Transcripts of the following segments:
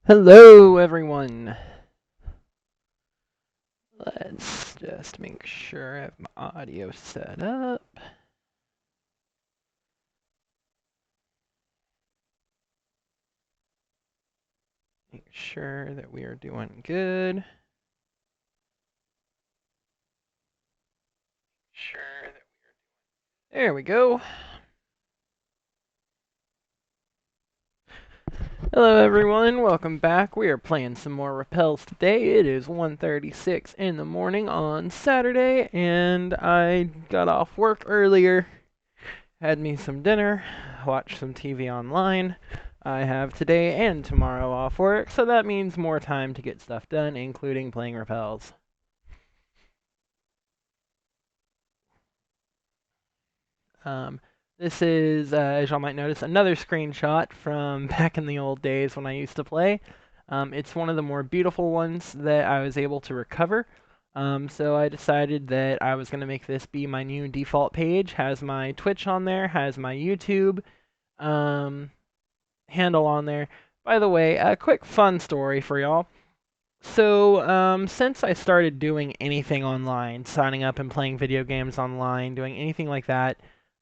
Hello, everyone. Let's just make sure I have my audio set up. Make sure that we are doing good. There we go. Hello, everyone. Welcome back. We are playing some more Repels today. It is 1:36 in the morning on Saturday, and I got off work earlier. Had me some dinner, watched some TV online. I have today and tomorrow off work, so that means more time to get stuff done, including playing Repels. This is, as y'all might notice, another screenshot from back in the old days when I used to play. It's one of the more beautiful ones that I was able to recover. So I decided that I was going to make this be my new default page. Has my Twitch on there, has my YouTube um, handle on there. By the way, a quick fun story for y'all. So, since I started doing anything online, signing up and playing video games online, doing anything like that,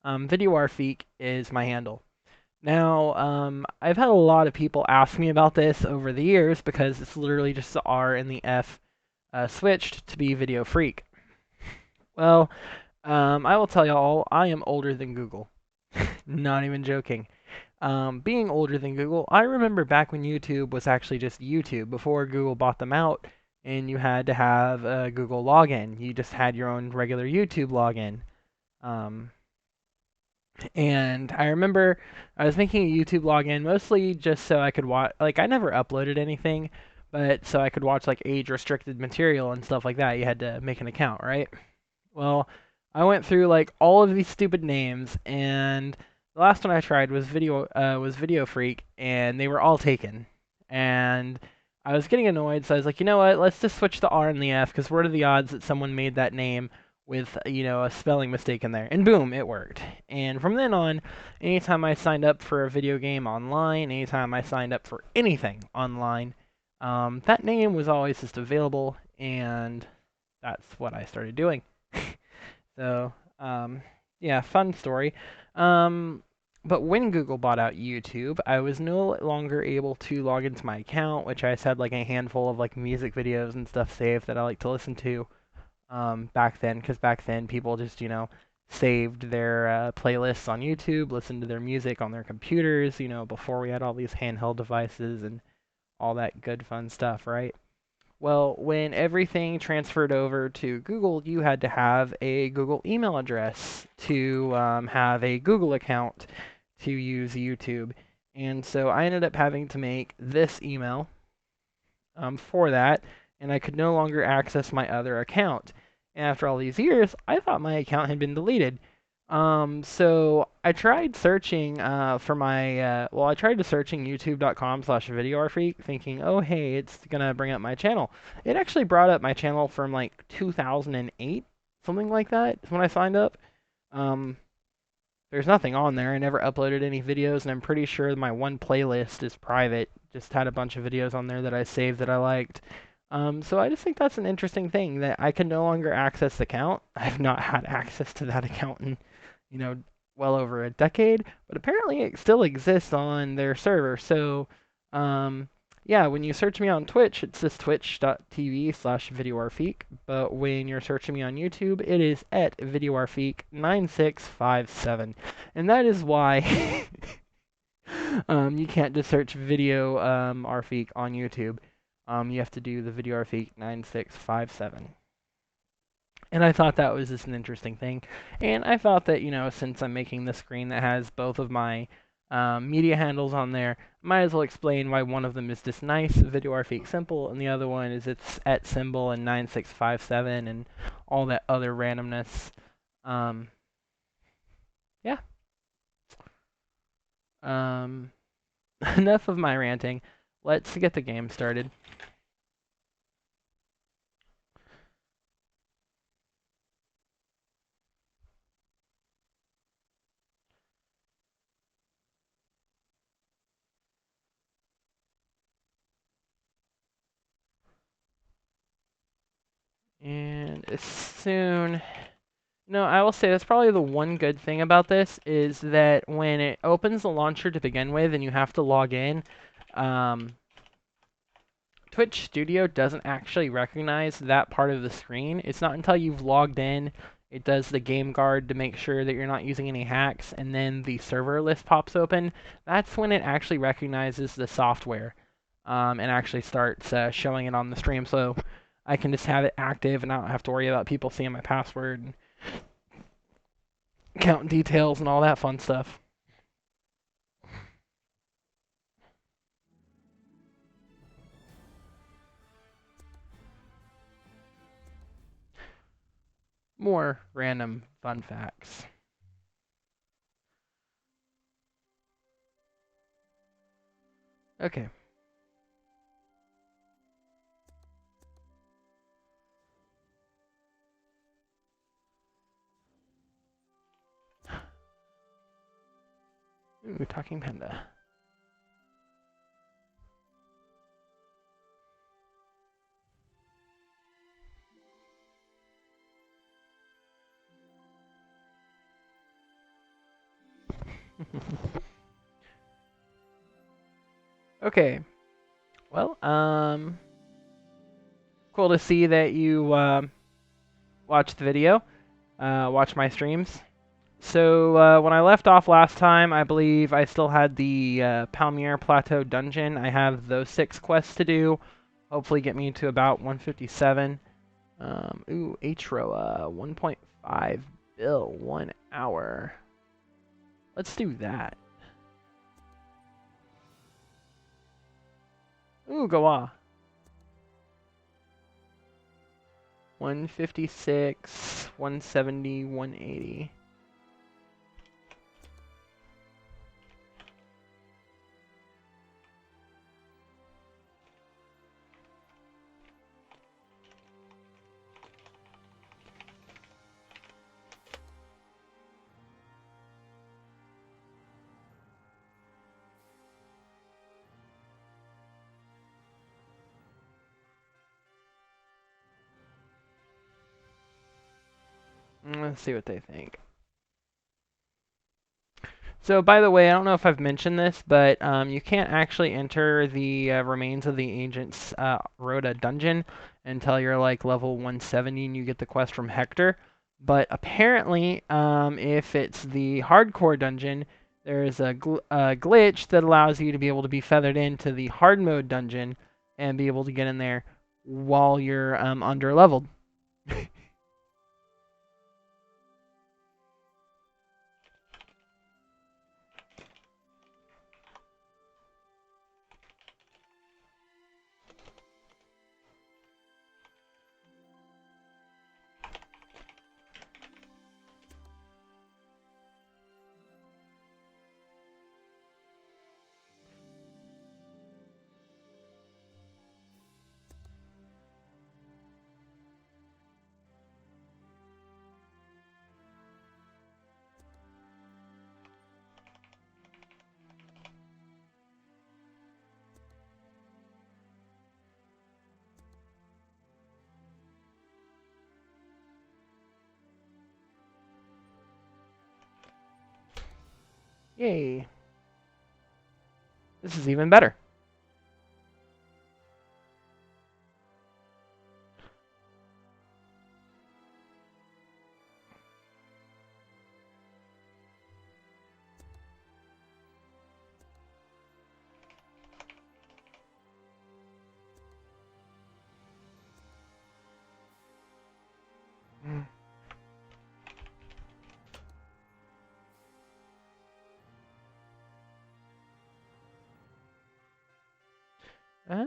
VideoRFeek is my handle. Now, I've had a lot of people ask me about this over the years because it's literally just the R and the F switched to be Video Freak. Well, I will tell y'all, I am older than Google. Not even joking. Being older than Google, I remember back when YouTube was actually just YouTube before Google bought them out and you had to have a Google login. You just had your own regular YouTube login. Um, and I remember I was making a YouTube login mostly just so I could watch, like, I never uploaded anything, but so I could watch, like, age restricted material and stuff like that. You had to make an account, right? Well, I went through like all of these stupid names, and the last one I tried was Video Freak, and they were all taken. And I was getting annoyed, so I was like, you know what? Let's just switch the R and the F, because what are the odds that someone made that name with a spelling mistake in there? And boom, it worked. And from then on, anytime I signed up for a video game online, anytime I signed up for anything online, that name was always just available, and that's what I started doing. So, yeah, fun story. Um, but when Google bought out YouTube, I was no longer able to log into my account, which I just had like a handful of like music videos and stuff saved that I like to listen to back then, because back then people just, saved their playlists on YouTube, listened to their music on their computers, before we had all these handheld devices and all that good fun stuff, right? Well, when everything transferred over to Google, you had to have a Google email address to have a Google account to use YouTube. And so I ended up having to make this email for that, and I could no longer access my other account. And after all these years, I thought my account had been deleted. So I tried searching I tried to searching youtube.com/videoartfreak thinking, oh, hey, it's gonna bring up my channel. It actually brought up my channel from like 2008, something like that, is when I signed up. Um, there's nothing on there. I never uploaded any videos, and I'm pretty sure my one playlist is private. Just had a bunch of videos on there that I saved that I liked. So I just think that's an interesting thing that I can no longer access the account. I've not had access to that account in, you know, well over a decade, but apparently it still exists on their server. So, um, yeah, when you search me on Twitch, it says twitch.tv/videoarfeek, but when you're searching me on YouTube, it is at videoarfeek9657. And that is why you can't just search video Arfeek on YouTube. You have to do the video Arfeek 9657. And I thought that was just an interesting thing. And I thought that, since I'm making this screen that has both of my media handles on there, might as well explain why one of them is just nice, Video Arfeek Simple, and the other one is it's at symbol and 9657 and all that other randomness. Um, yeah. Um, enough of my ranting. Let's get the game started. soon. No, I will say that's probably the one good thing about this is that when it opens the launcher to begin with and you have to log in, Twitch Studio doesn't actually recognize that part of the screen. It's not until you've logged in, it does the game guard to make sure that you're not using any hacks, and then the server list pops open. That's when it actually recognizes the software and actually starts showing it on the stream. So I can just have it active and I don't have to worry about people seeing my password and account details and all that fun stuff. More random fun facts. Okay. Ooh, talking panda. Okay. Well, cool to see that you watched the video, watch my streams. So when I left off last time, I believe I still had the Palmier Plateau dungeon. I have those 6 quests to do. Hopefully get me to about 157. Ooh, H-Row, 1.5 bill, 1 hour. Let's do that. Ooh, go on. 156, 170, 180. Let's see what they think. So, by the way, I don't know if I've mentioned this, but you can't actually enter the remains of the Ancients Rhoda dungeon until you're like level 170 and you get the quest from Hector. But apparently, if it's the hardcore dungeon, there's a glitch that allows you to be able to be feathered into the hard mode dungeon and be able to get in there while you're under leveled. Yay. This is even better. Uh,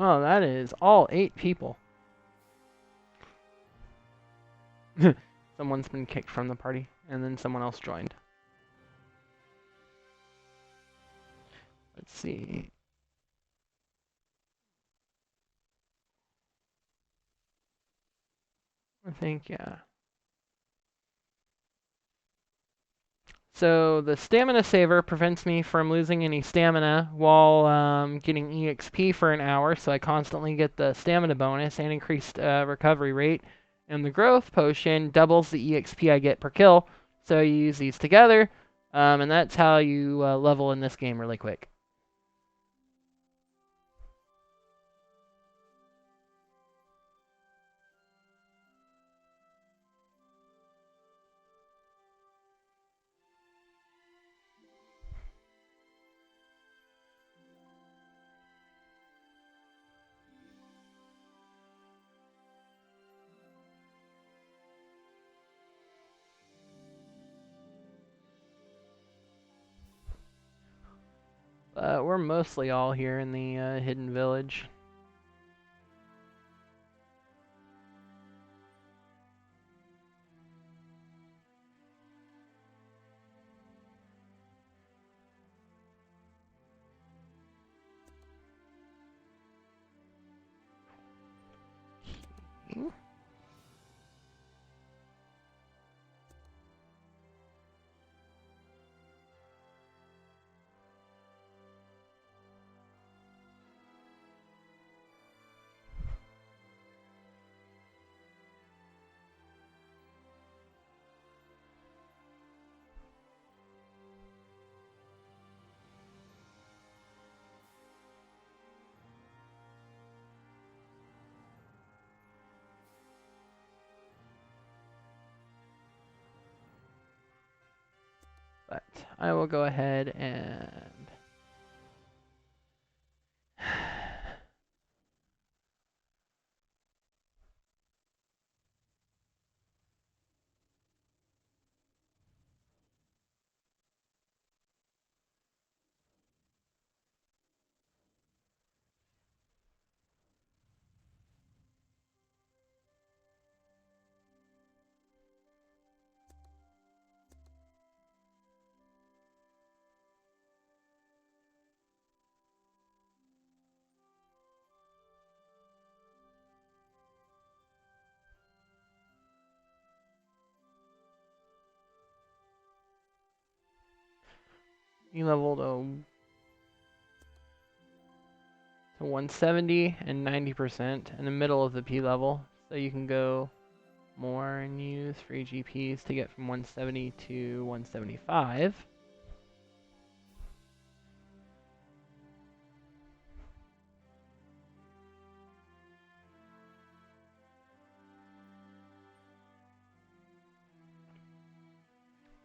Oh, that is all 8 people. Someone's been kicked from the party, and then someone else joined. Let's see. I think, yeah. So the stamina saver prevents me from losing any stamina while getting EXP for an hour, so I constantly get the stamina bonus and increased recovery rate. And the growth potion doubles the EXP I get per kill, so you use these together, and that's how you level in this game really quick. We're mostly all here in the hidden village. But I will go ahead and you leveled to 170 and 90% in the middle of the P level, so you can go more and use free GPs to get from 170 to 175.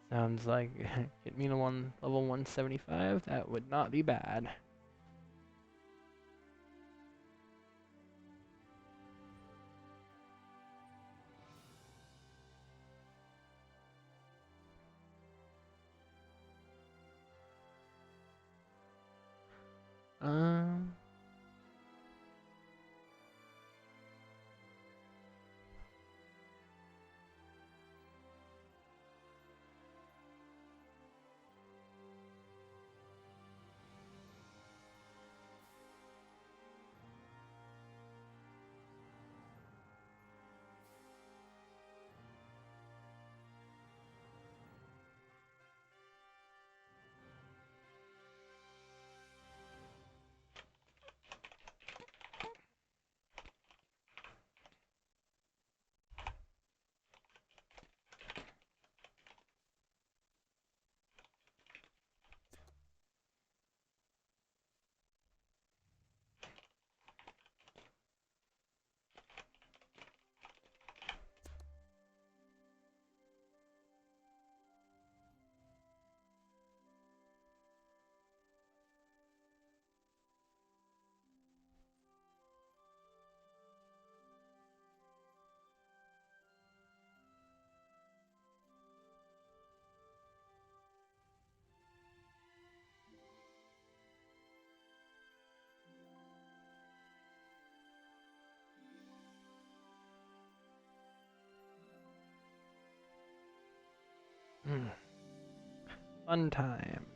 Sounds like get me to level 175. That would not be bad. Um, Fun times.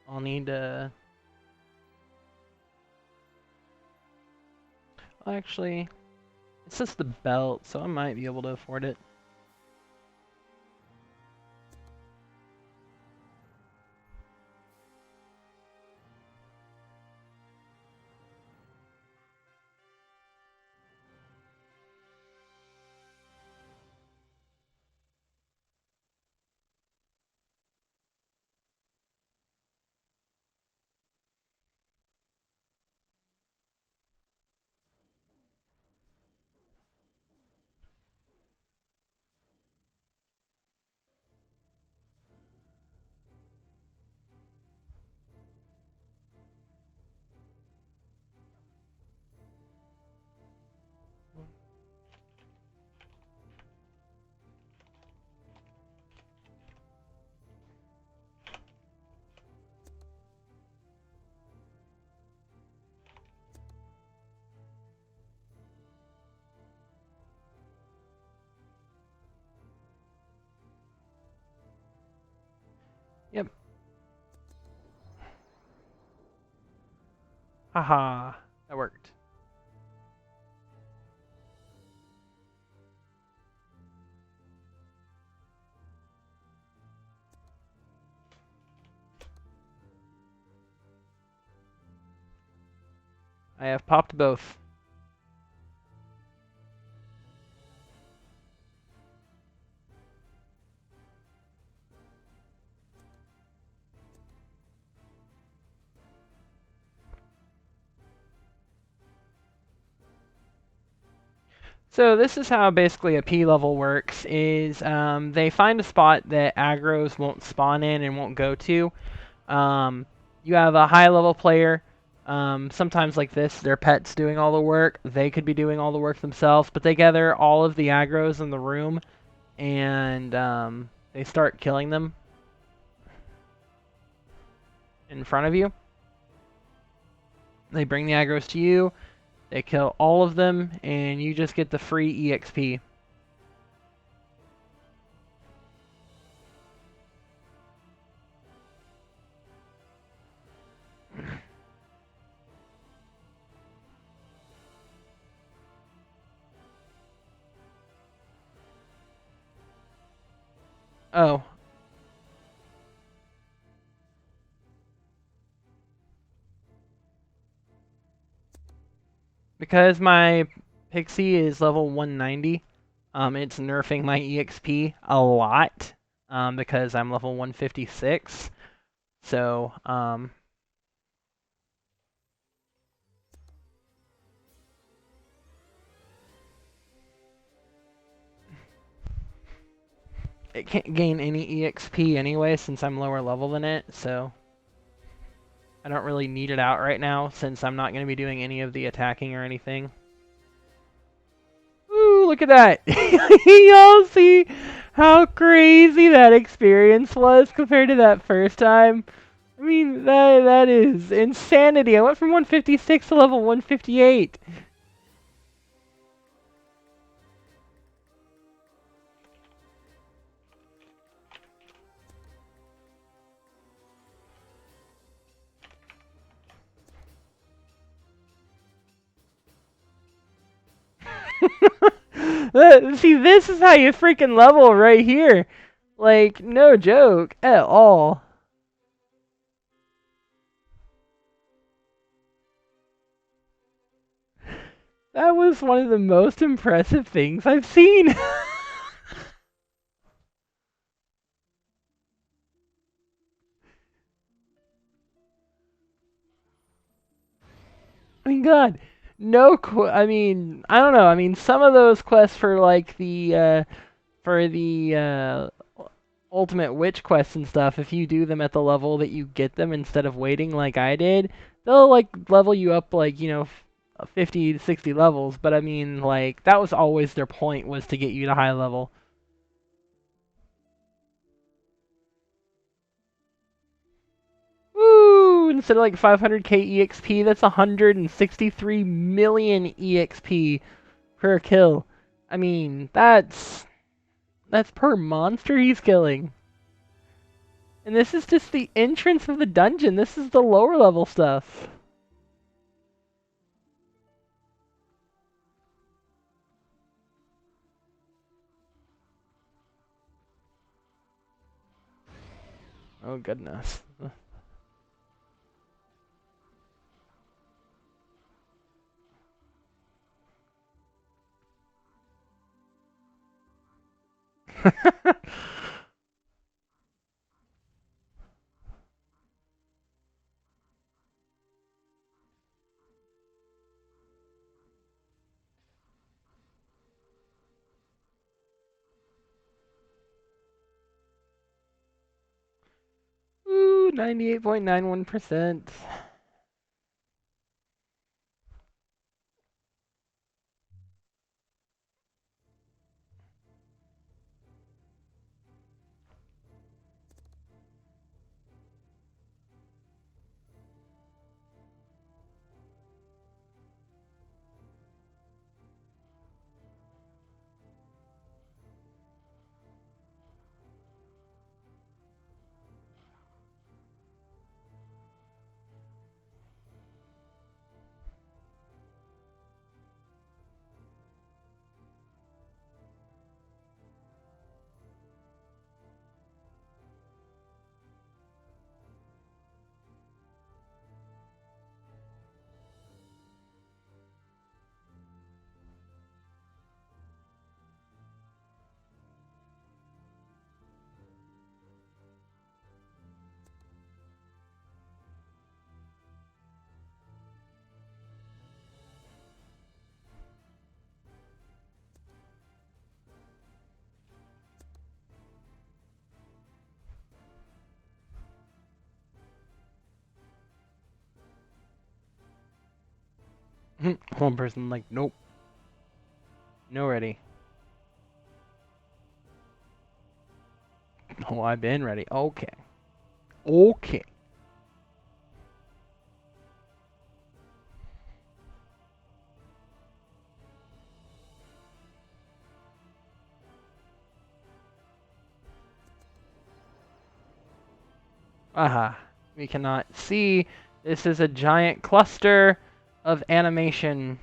I'll need to... Actually, it's just the belt, so I might be able to afford it. Yep. Haha, that worked. I have popped both. So this is how basically a P level works, is they find a spot that aggros won't spawn in and won't go to. You have a high level player, sometimes like this, their pet's doing all the work. They could be doing all the work themselves, but they gather all of the aggros in the room and they start killing them in front of you. They bring the aggros to you, they kill all of them, and you just get the free EXP. Oh, because my Pixie is level 190, it's nerfing my EXP a lot, because I'm level 156. So, it can't gain any EXP anyway since I'm lower level than it, so I don't really need it out right now since I'm not going to be doing any of the attacking or anything. Ooh, look at that! Y'all see how crazy that experience was compared to that first time? I mean, that is insanity. I went from 156 to level 158. See, this is how you freaking level right here. Like, no joke at all. That was one of the most impressive things I've seen. I mean, God, I mean, I don't know. I mean, some of those quests for like the ultimate witch quests and stuff, if you do them at the level that you get them instead of waiting like I did, they'll like level you up like, 50 to 60 levels, but I mean, like that was always their point, was to get you to high level. Woo! Instead of like 500k EXP, that's 163 million EXP per kill. I mean, that's per monster he's killing. And this is just the entrance of the dungeon. This is the lower level stuff. Oh goodness. Ooh, 98.91%. One person like, nope, no ready. Oh, I've been ready. Okay. Okay. Aha. We cannot see. This is a giant cluster of animation.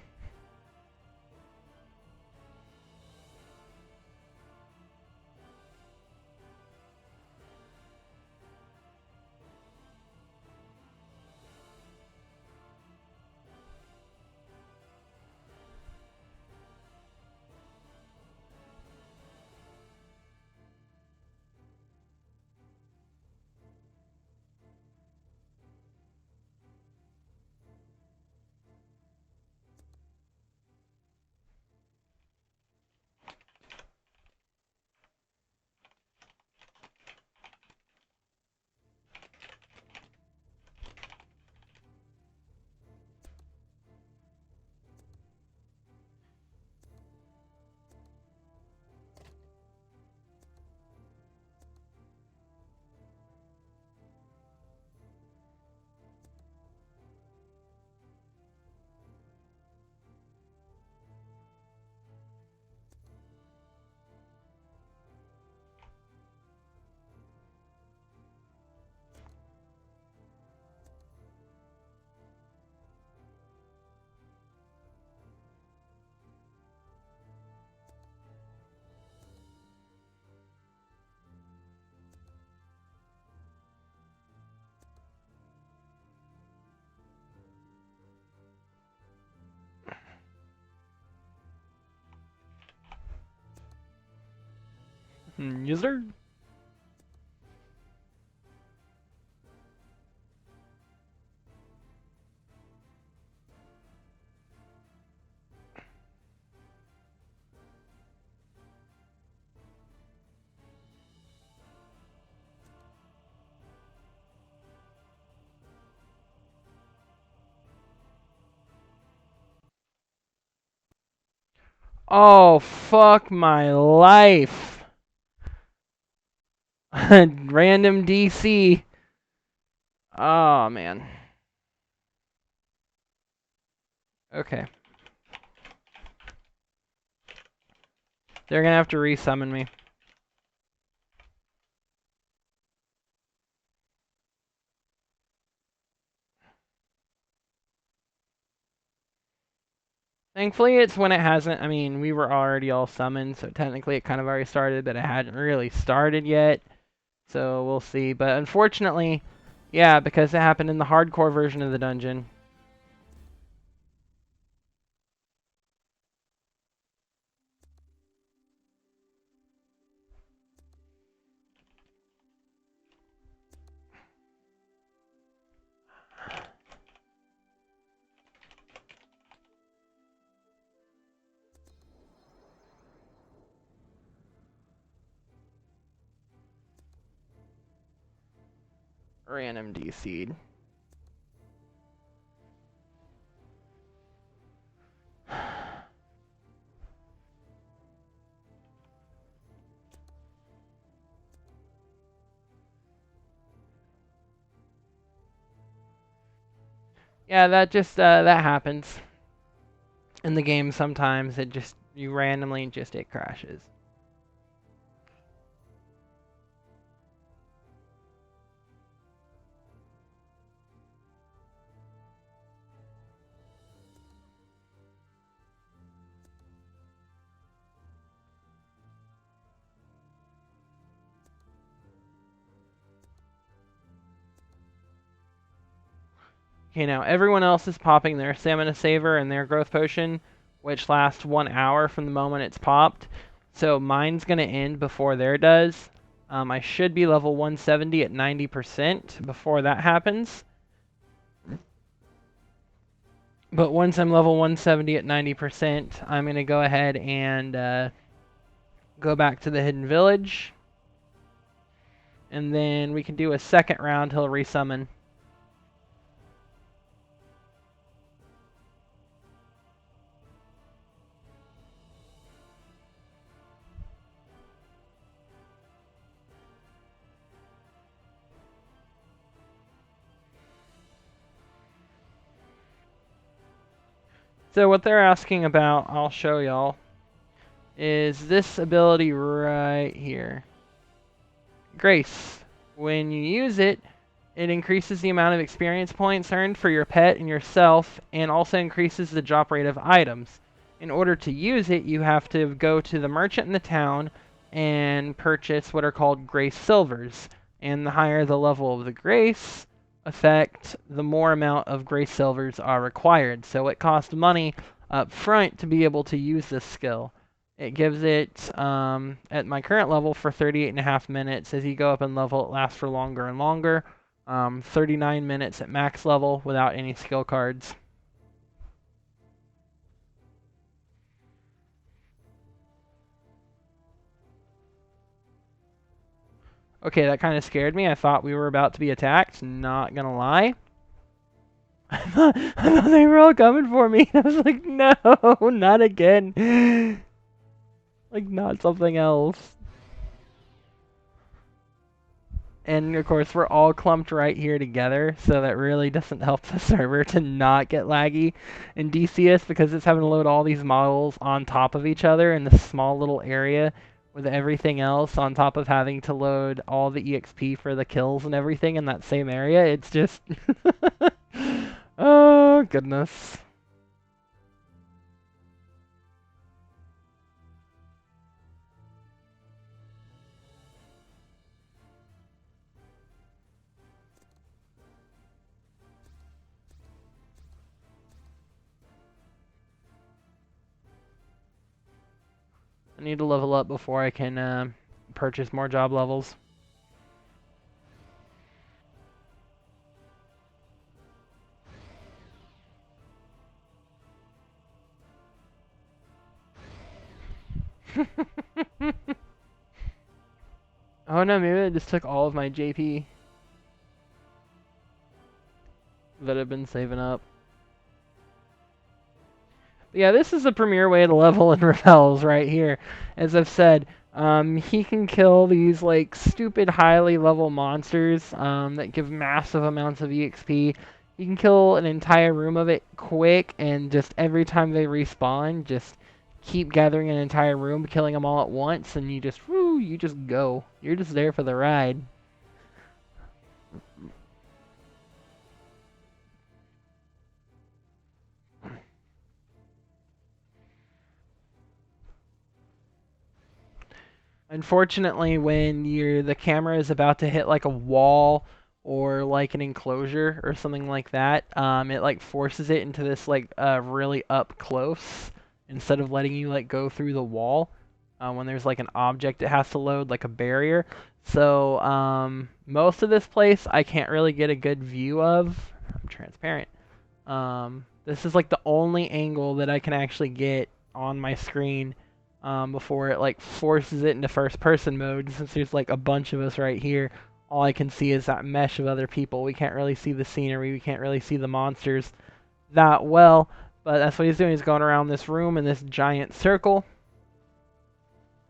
User? Oh, fuck my life. Random DC. Oh, man. Okay. They're gonna have to resummon me. Thankfully, it's when it hasn't. I mean, we were already all summoned, so technically it kind of already started, but it hadn't really started yet. So we'll see. But unfortunately, yeah, because it happened in the hardcore version of the dungeon. Random DC'd. Yeah, that just that happens in the game sometimes. It just you randomly just it crashes. Okay, now everyone else is popping their stamina saver and their growth potion, which lasts 1 hour from the moment it's popped. So mine's gonna end before their does. I should be level 170 at 90% before that happens. But once I'm level 170 at 90%, I'm gonna go ahead and go back to the hidden village. And then we can do a second round. He'll resummon. So what they're asking about, I'll show y'all, is this ability right here. Grace. When you use it, it increases the amount of experience points earned for your pet and yourself, and also increases the drop rate of items. In order to use it, you have to go to the merchant in the town and purchase what are called Grace Silvers. And the higher the level of the Grace effect, the more amount of Grace Silvers are required. So it costs money up front to be able to use this skill. It gives it, at my current level, for 38.5 minutes. As you go up in level, it lasts for longer and longer. 39 minutes at max level without any skill cards. Okay, that kind of scared me. I thought we were about to be attacked, not gonna lie. I thought they were all coming for me. I was like, no, not again. Like, not something else. And of course, we're all clumped right here together, so that really doesn't help the server to not get laggy in DCS because it's having to load all these models on top of each other in this small little area with everything else on top of having to load all the EXP for the kills and everything in that same area. It's just... oh, goodness. I need to level up before I can purchase more job levels. Oh no, maybe I just took all of my JP that I've been saving up. Yeah, this is the premier way to level in repels right here. As I've said, he can kill these like stupid highly level monsters that give massive amounts of EXP. He can kill an entire room of it quick, and just every time they respawn, just keep gathering an entire room, killing them all at once, and you just go. You're just there for the ride. Unfortunately, when the camera is about to hit like a wall or like an enclosure or something like that, it like forces it into this like really up close instead of letting you like go through the wall. When there's like an object it has to load, like a barrier. So most of this place I can't really get a good view of. I'm transparent. This is like the only angle that I can actually get on my screen before it like forces it into first person mode. Since there's like a bunch of us right here, all I can see is that mesh of other people. We can't really see the scenery. We can't really see the monsters that well. But that's what he's doing. He's going around this room in this giant circle.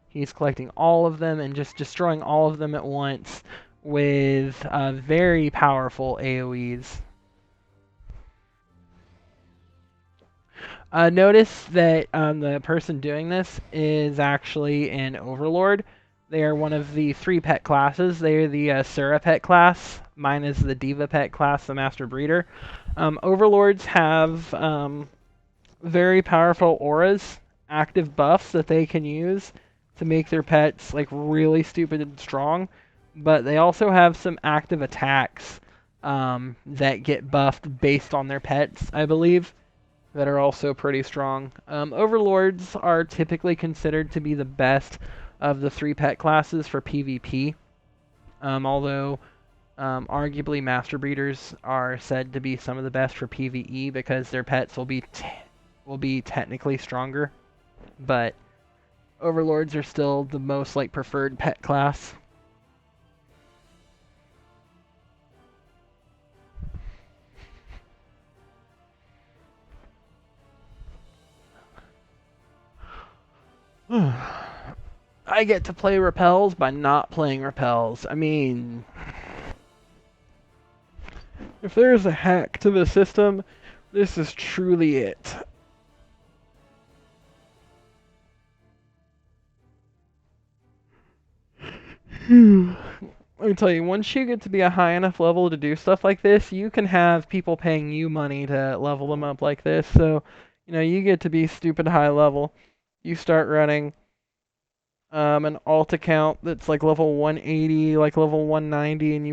He's collecting all of them and just destroying all of them at once with very powerful AoEs. Notice that the person doing this is actually an overlord. They are one of the 3 pet classes. They are the Sura pet class. Mine is the Diva pet class, the Master Breeder. Overlords have very powerful auras, active buffs that they can use to make their pets like really stupid and strong. But they also have some active attacks that get buffed based on their pets, I believe, that are also pretty strong. Overlords are typically considered to be the best of the 3 pet classes for PvP, although arguably Master Breeders are said to be some of the best for PvE because their pets will be technically stronger, but Overlords are still the most like preferred pet class. I get to play repels by not playing repels. I mean, if there's a hack to the system, this is truly it. Let me tell you, once you get to be a high enough level to do stuff like this, you can have people paying you money to level them up like this. So, you get to be stupid high level. You start running an alt account that's like level 180, like level 190, and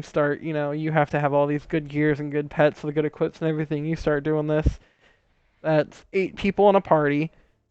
you have to have all these good gears and good pets with good equips and everything. You start doing this. That's 8 people in a party.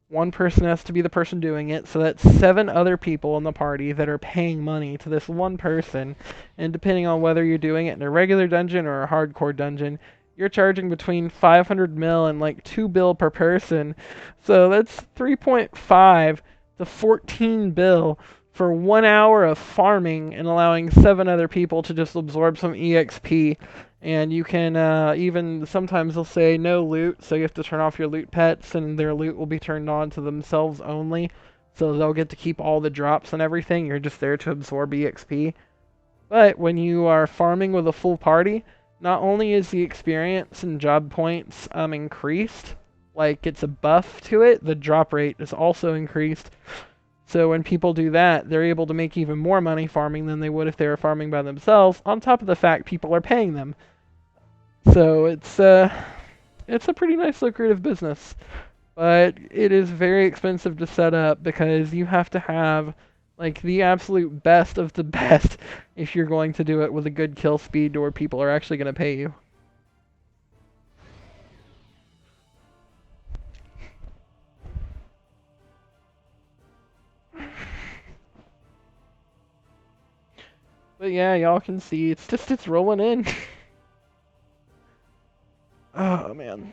One person has to be the person doing it, so that's 7 other people in the party that are paying money to this one person. And depending on whether you're doing it in a regular dungeon or a hardcore dungeon, you're charging between 500 mil and like 2 bill per person. So that's 3.5 to 14 bill for 1 hour of farming and allowing 7 other people to just absorb some EXP. And you can even sometimes they'll say no loot, so you have to turn off your loot pets, and their loot will be turned on to themselves only. So they'll get to keep all the drops and everything. You're just there to absorb EXP. But when you are farming with a full party, not only is the experience and job points increased, like it's a buff to it, the drop rate is also increased. So when people do that, they're able to make even more money farming than they would if they were farming by themselves, on top of the fact people are paying them. So it's a pretty nice lucrative business, but it is very expensive to set up because you have to have like the absolute best of the best if you're going to do it with a good kill speed to where people are actually going to pay you. But yeah, y'all can see it's rolling in. Oh man.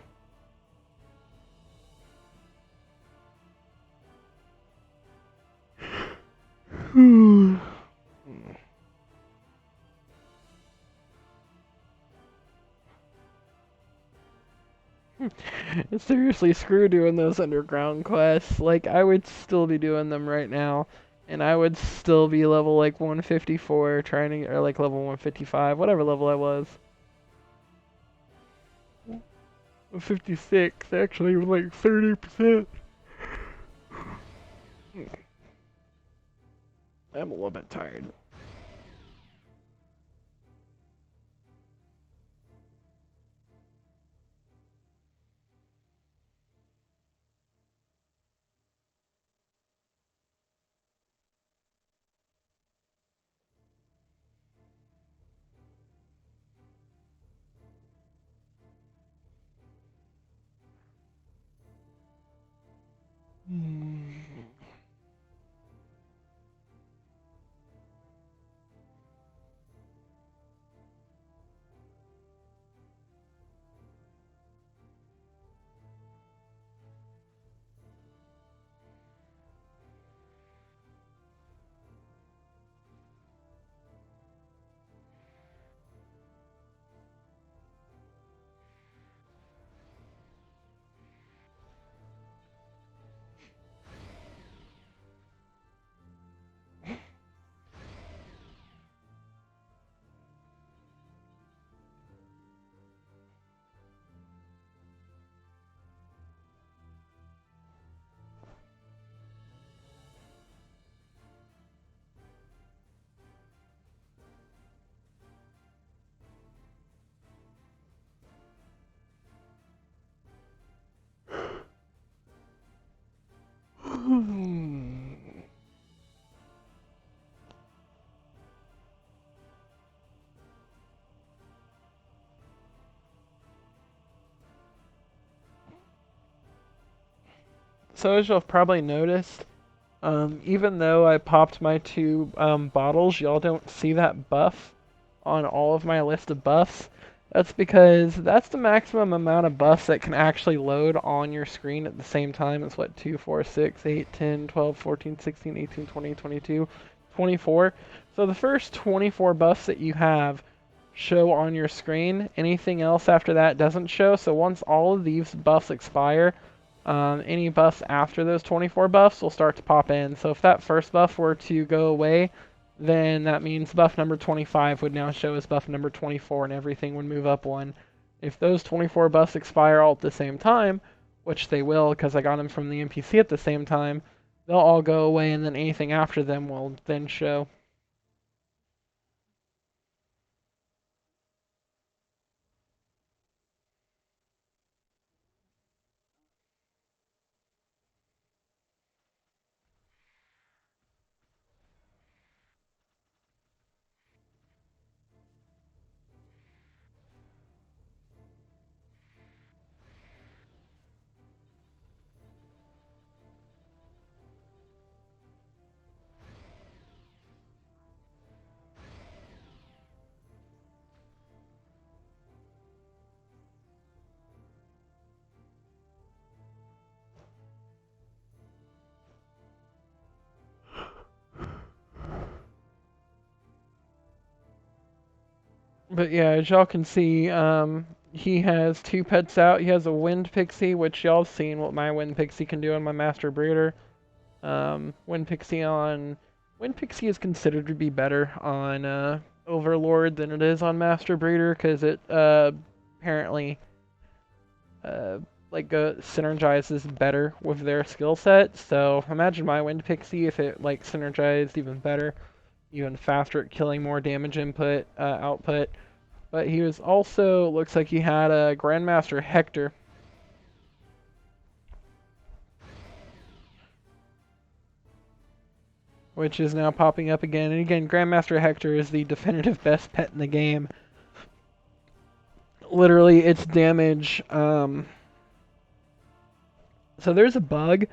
Seriously, screw doing those underground quests. Like, I would still be doing them right now, and I would still be level like 154, trying to, or like level 155, whatever level I was. 56, actually, with like 30%. I'm a little bit tired. So as you'll have probably noticed, even though I popped my two bottles, y'all don't see that buff on all of my list of buffs. That's because that's the maximum amount of buffs that can actually load on your screen at the same time. It's what, 2, 4, 6, 8, 10, 12, 14, 16, 18, 20, 22, 24. So the first 24 buffs that you have show on your screen. Anything else after that doesn't show. So once all of these buffs expire, any buffs after those 24 buffs will start to pop in. So if that first buff were to go away, then that means buff number 25 would now show as buff number 24 and everything would move up one. If those 24 buffs expire all at the same time, which they will because I got them from the NPC at the same time, they'll all go away and then anything after them will then show. But yeah, as y'all can see, he has two pets out. He has a wind pixie, which y'all have seen what my wind pixie can do on my master breeder. Wind pixie on wind pixie is considered to be better on Overlord than it is on master breeder because it apparently uh, synergizes better with their skill set. So imagine my wind pixie if it like synergized even better, even faster at killing more damage output. But he was also, looks like he had a Grandmaster Hector. Which is now popping up again. And again, Grandmaster Hector is the definitive best pet in the game. Literally, its damage. So there's a bug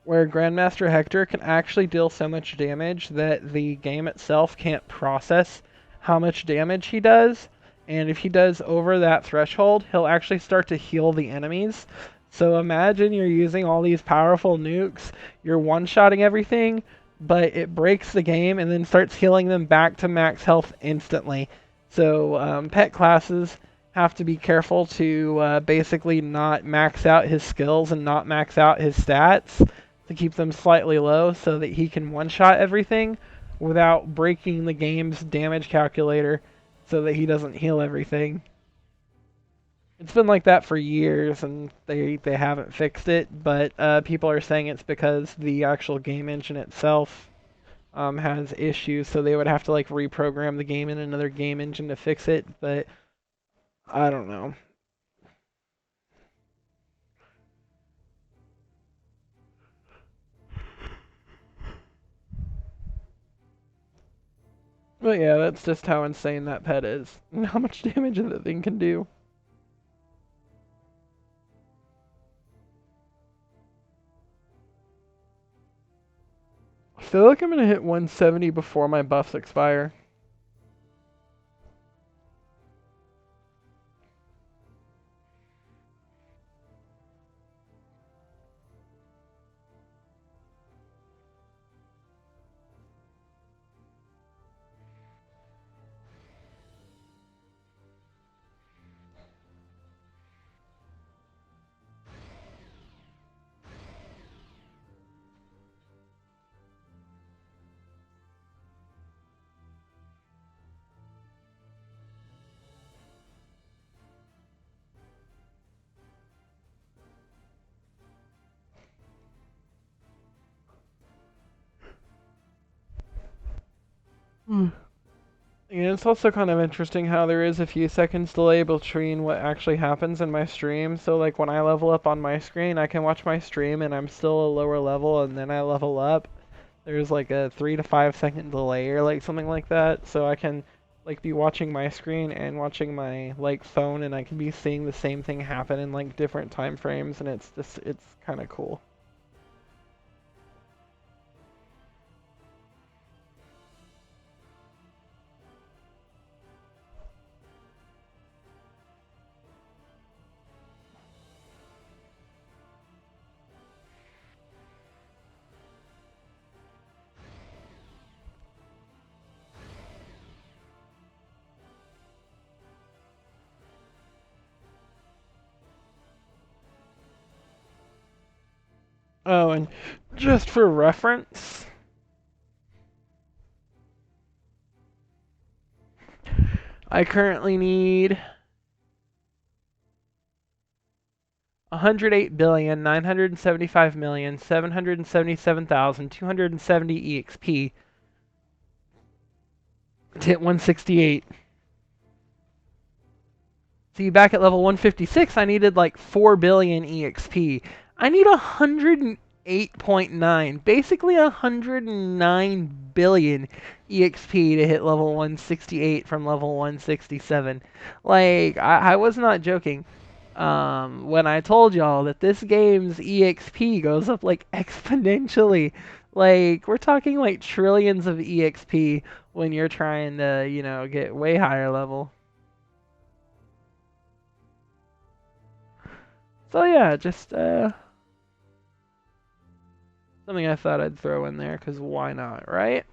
where Grandmaster Hector can actually deal so much damage that the game itself can't process how much damage he does. And if he does over that threshold, he'll actually start to heal the enemies. So imagine you're using all these powerful nukes, you're one-shotting everything, but it breaks the game and then starts healing them back to max health instantly. So pet classes have to be careful to basically not max out his skills and not max out his stats to keep them slightly low so that he can one-shot everything without breaking the game's damage calculator so that he doesn't heal everything. It's been like that for years, and they haven't fixed it, but people are saying it's because the actual game engine itself has issues, so they would have to like reprogram the game in another game engine to fix it, but I don't know. But yeah, that's just how insane that pet is, and how much damage that thing can do. I feel like I'm gonna hit 170 before my buffs expire. Hmm. And it's also kind of interesting how there is a few seconds delay between what actually happens in my stream. So like when I level up on my screen, I can watch my stream and I'm still a lower level and then I level up. There's like a 3 to 5 second delay or like something like that. So I can like be watching my screen and watching my like phone and I can be seeing the same thing happen in like different time frames and it's kind of cool. Oh, and just for reference, I currently need 108,975,777,270 EXP to hit 168. See, back at level 156, I needed like 4 billion EXP. I need 108.9, basically 109 billion EXP to hit level 168 from level 167. Like, I was not joking. When I told y'all that this game's EXP goes up like exponentially. Like, we're talking like trillions of EXP when you're trying to, get way higher level. So yeah, just something I thought I'd throw in there, because why not, right?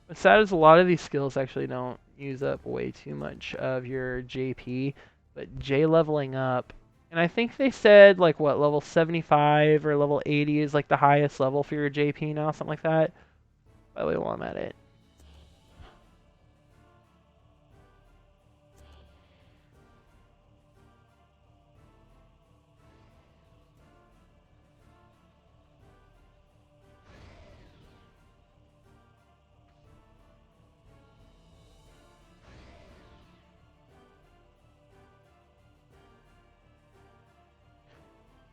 What's sad is a lot of these skills actually don't use up way too much of your JP, but J leveling up, and I think they said like what, level 75 or level 80 is like the highest level for your JP now, something like that. By the way, while I'm at it.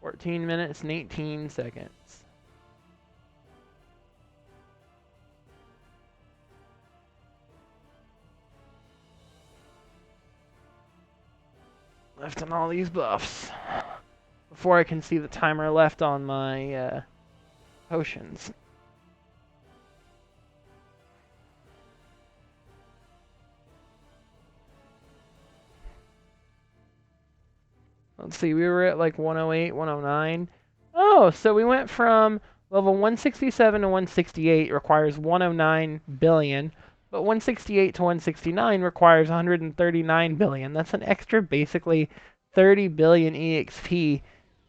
14 minutes and 18 seconds. Left on all these buffs. Before I can see the timer left on my potions. Let's see, we were at like 108, 109. Oh, so we went from level 167 to 168 requires 109 billion, but 168 to 169 requires 139 billion. That's an extra basically 30 billion EXP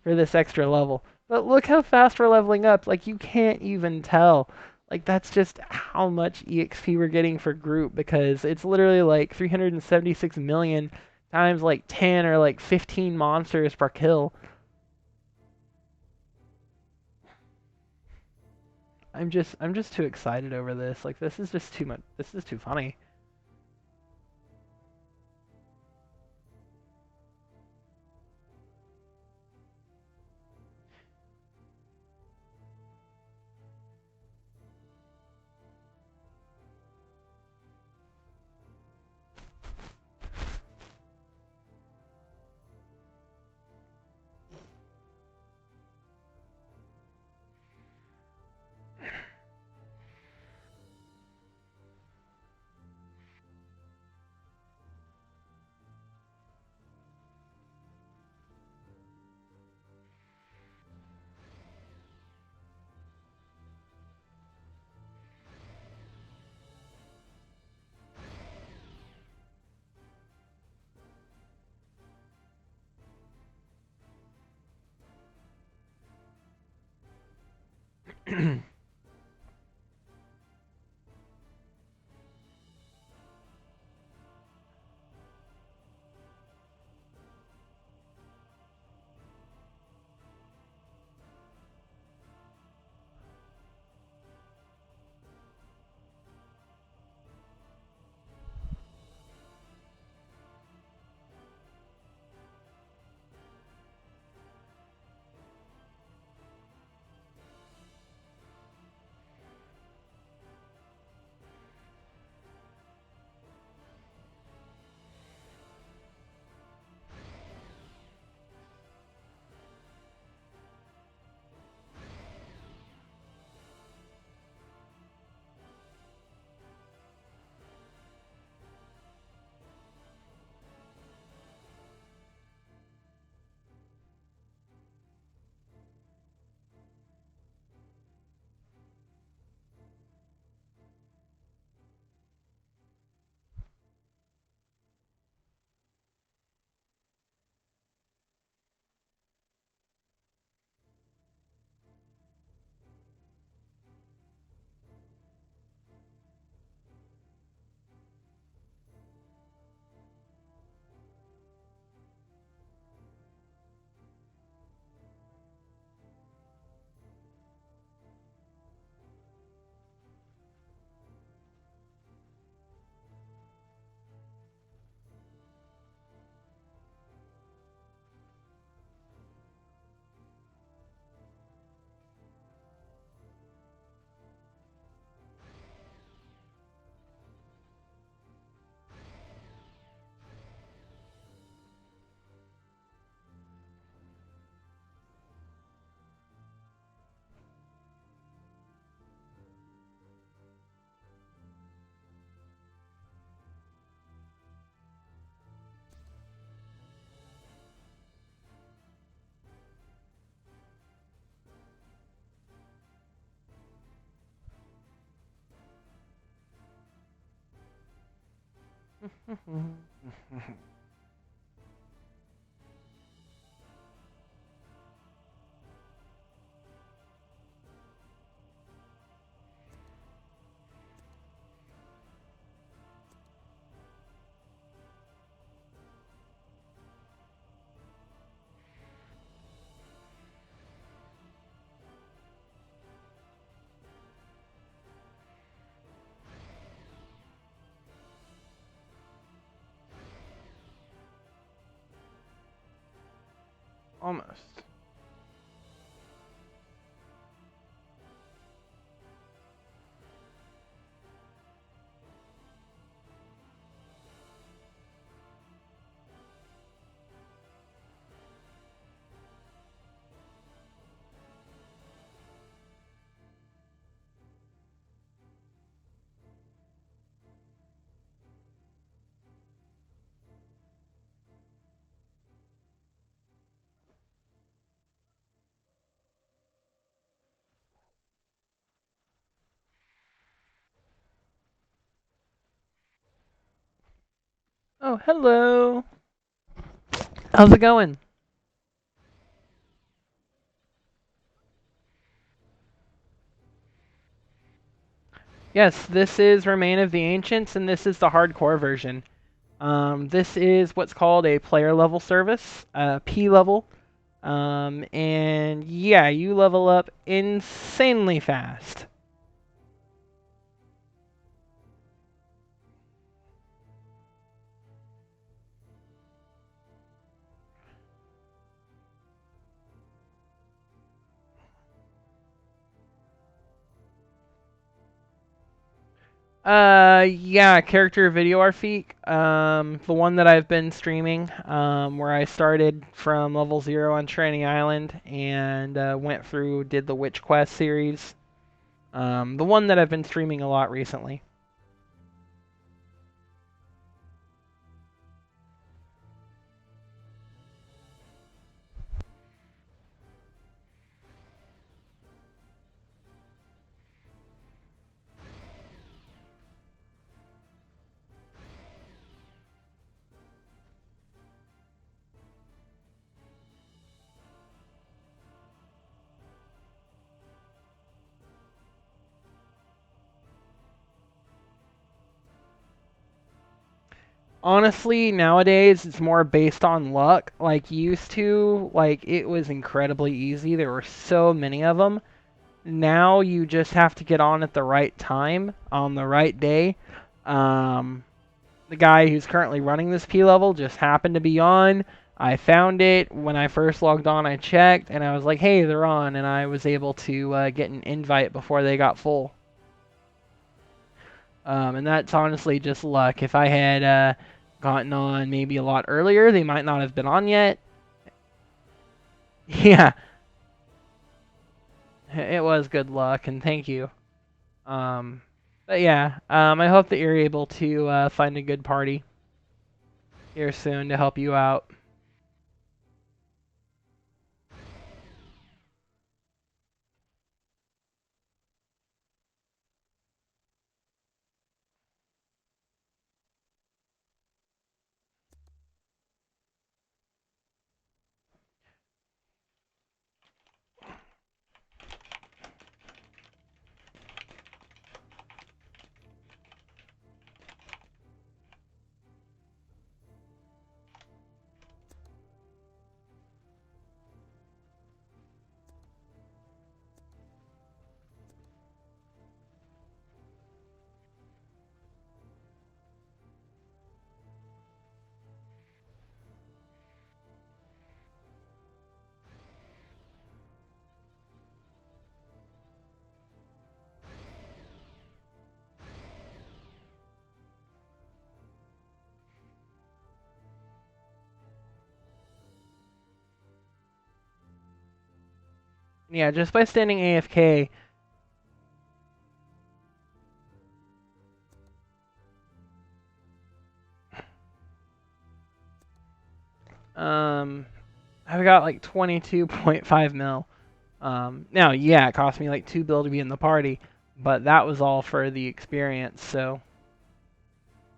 for this extra level. But look how fast we're leveling up. Like, you can't even tell. Like, that's just how much EXP we're getting for group, because it's literally like 376 million times like 10 or like 15 monsters per kill. I'm just too excited over this. Like, this is just too much. This is too funny. Almost. Oh, hello. How's it going? Yes, this is Remain of the Ancients, and this is the hardcore version. This is what's called a player level service, P level. And yeah, you level up insanely fast. Yeah, character video Arfeek. The one that I've been streaming, where I started from level 0 on Trainee Island and went through, did the Witch Quest series. The one that I've been streaming a lot recently. Honestly, nowadays it's more based on luck. Like used to, like it was incredibly easy. There were so many of them. Now you just have to get on at the right time, on the right day. Um, the guy who's currently running this P level just happened to be on. I found it when I first logged on. I checked and I was like, "Hey, they're on," and I was able to get an invite before they got full. And that's honestly just luck. If I had gotten on maybe a lot earlier, they might not have been on yet. Yeah, it was good luck, and thank you. Um, but yeah, I hope that you're able to find a good party here soon to help you out. Yeah, just by standing AFK, um, I've got like 22.5 mil. Now, yeah, it cost me like 2 bill to be in the party, but that was all for the experience, so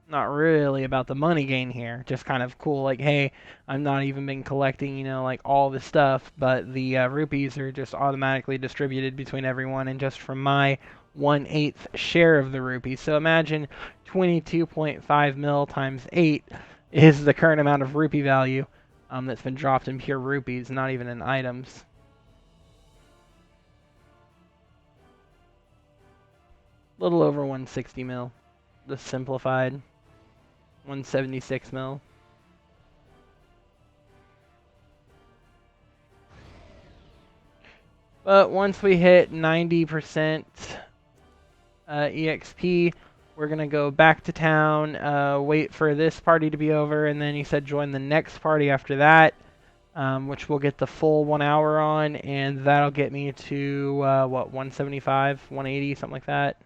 not really about the money gain here. Just kind of cool, like, hey, I'm not even been collecting, like all this stuff, but the rupees are just automatically distributed between everyone, and just from my 1/8 share of the rupees. So imagine 22.5 mil times 8 is the current amount of rupee value that's been dropped in pure rupees, not even in items. A little over 160 mil, the simplified 176 mil. But once we hit 90% EXP, we're going to go back to town, wait for this party to be over, and then he said join the next party after that, which we'll get the full 1 hour on, and that'll get me to, 175, 180, something like that.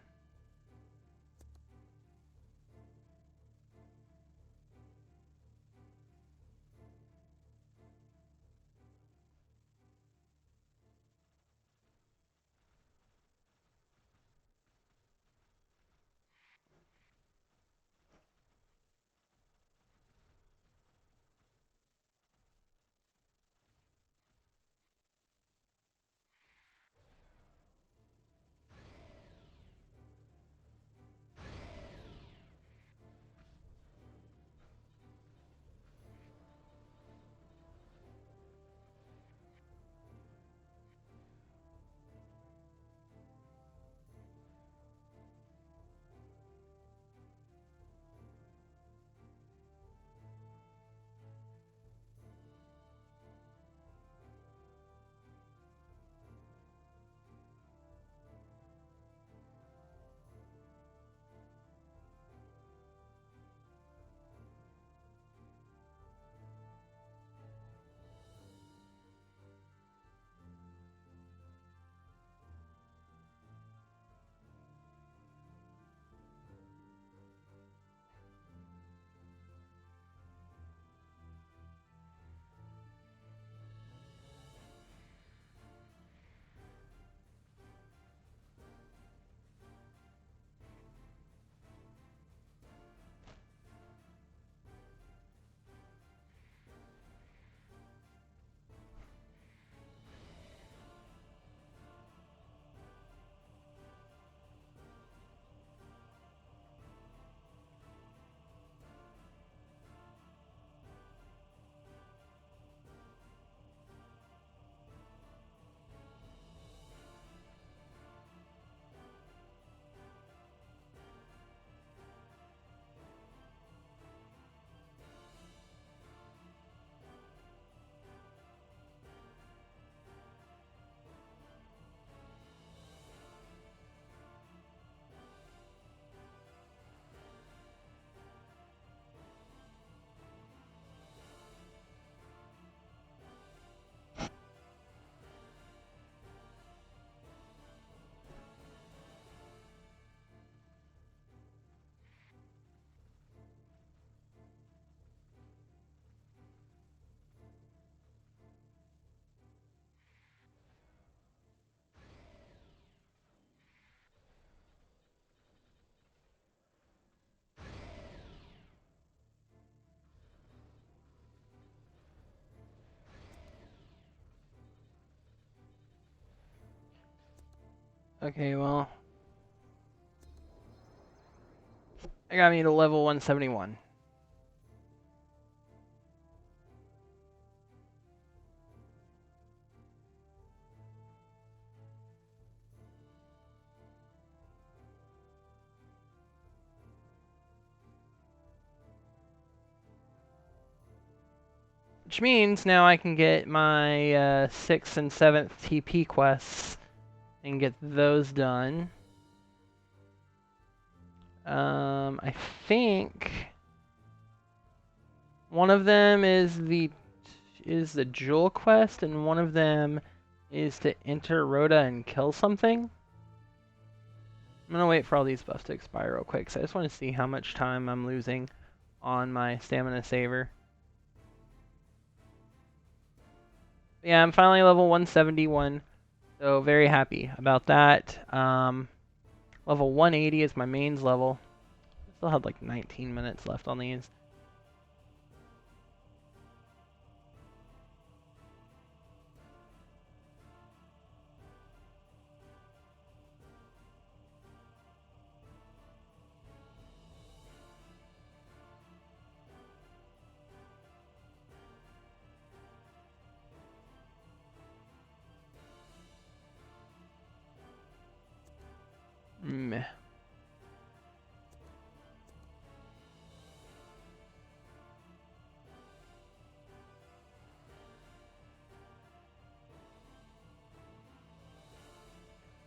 Okay, well, I got me to level 171. Which means now I can get my 6th and 7th TP quests and get those done. I think one of them is the jewel quest, and one of them is to enter Rhoda and kill something. I'm gonna wait for all these buffs to expire real quick, so I just want to see how much time I'm losing on my stamina saver. Yeah, I'm finally level 171, so very happy about that. Level 180 is my mains level. I still have like 19 minutes left on these. Meh.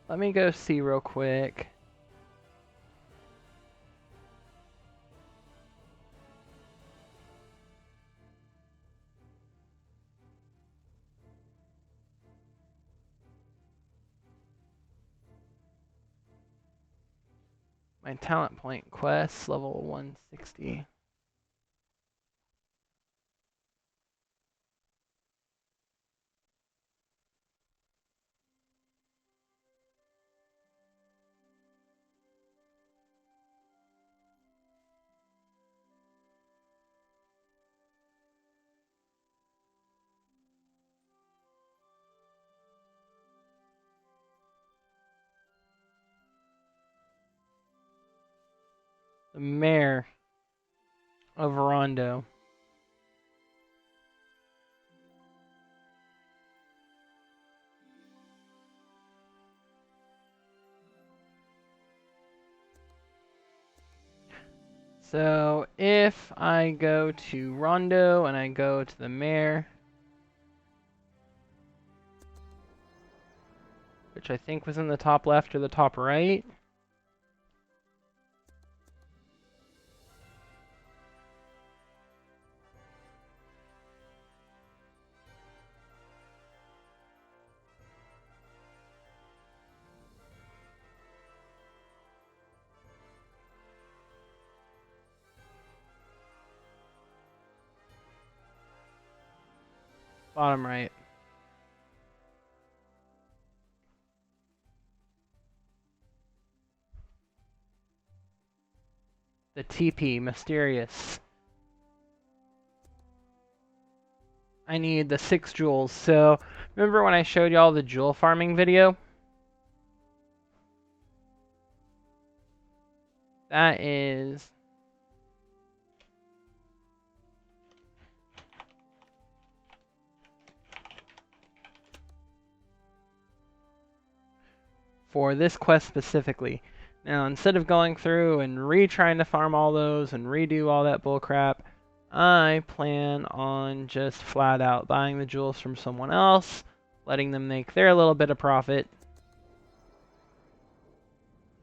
Let me go see real quick. My talent point quest, level 160. The Mayor of Rondo. So if I go to Rondo and I go to the Mayor, which I think was in the top left or the top right. Bottom right. The TP, mysterious. I need the 6 jewels. So remember when I showed y'all the jewel farming video? That is for this quest specifically. Now, instead of going through and retrying to farm all those and redo all that bullcrap, I plan on just flat out buying the jewels from someone else, letting them make their little bit of profit,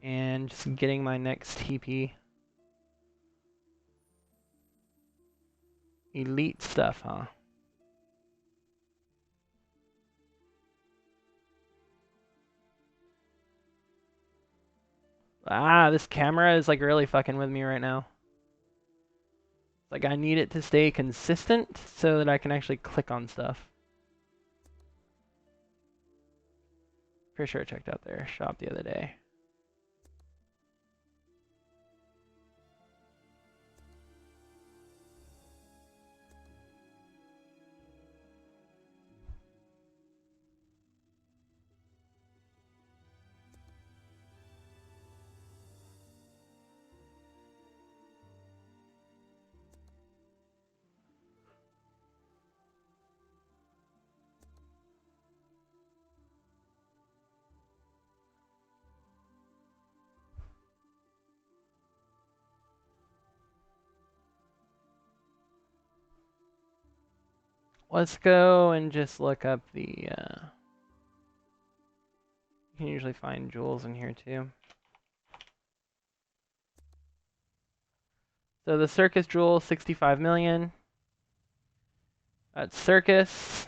and just getting my next TP. Elite stuff, huh? Ah, this camera is like really fucking with me right now. Like I need it to stay consistent so that I can actually click on stuff. Pretty sure I checked out their shop the other day. let's go and just look up the, you can usually find jewels in here too. So the circus jewel, 65 million. That's circus.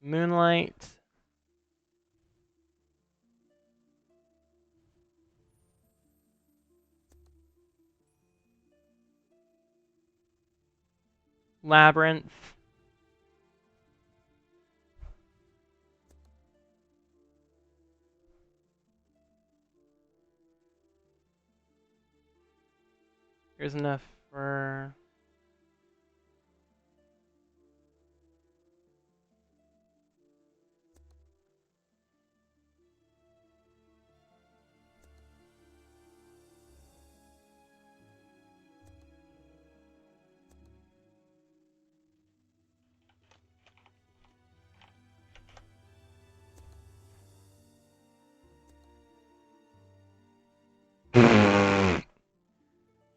Moonlight. Labyrinth. Here's enough for...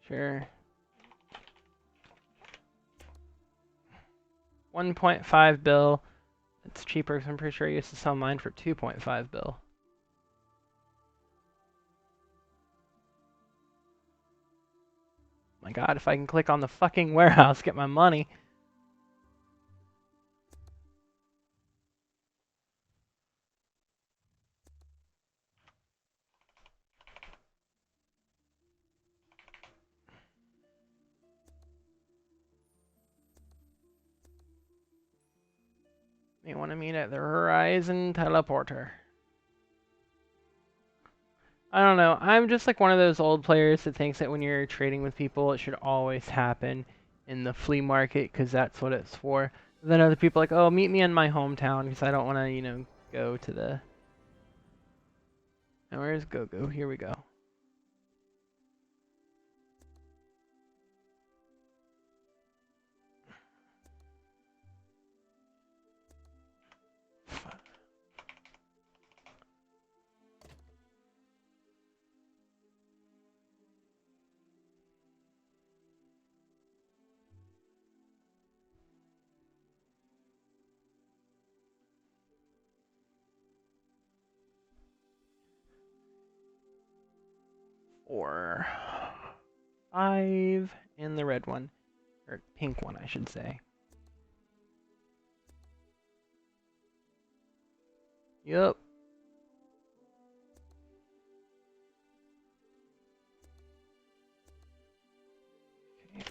Sure. 1.5 bill. It's cheaper because I'm pretty sure I used to sell mine for 2.5 bill. My god, if I can click on the fucking warehouse, get my money. They want to meet at the Horizon Teleporter. I don't know. I'm just like one of those old players that thinks that when you're trading with people, it should always happen in the flea market because that's what it's for. Then other people are like, oh, meet me in my hometown because I don't want to, you know, go to the... Now, where's Go-Go? Here we go. Or 5 and the red one. Or pink one, I should say. Yup. Okay.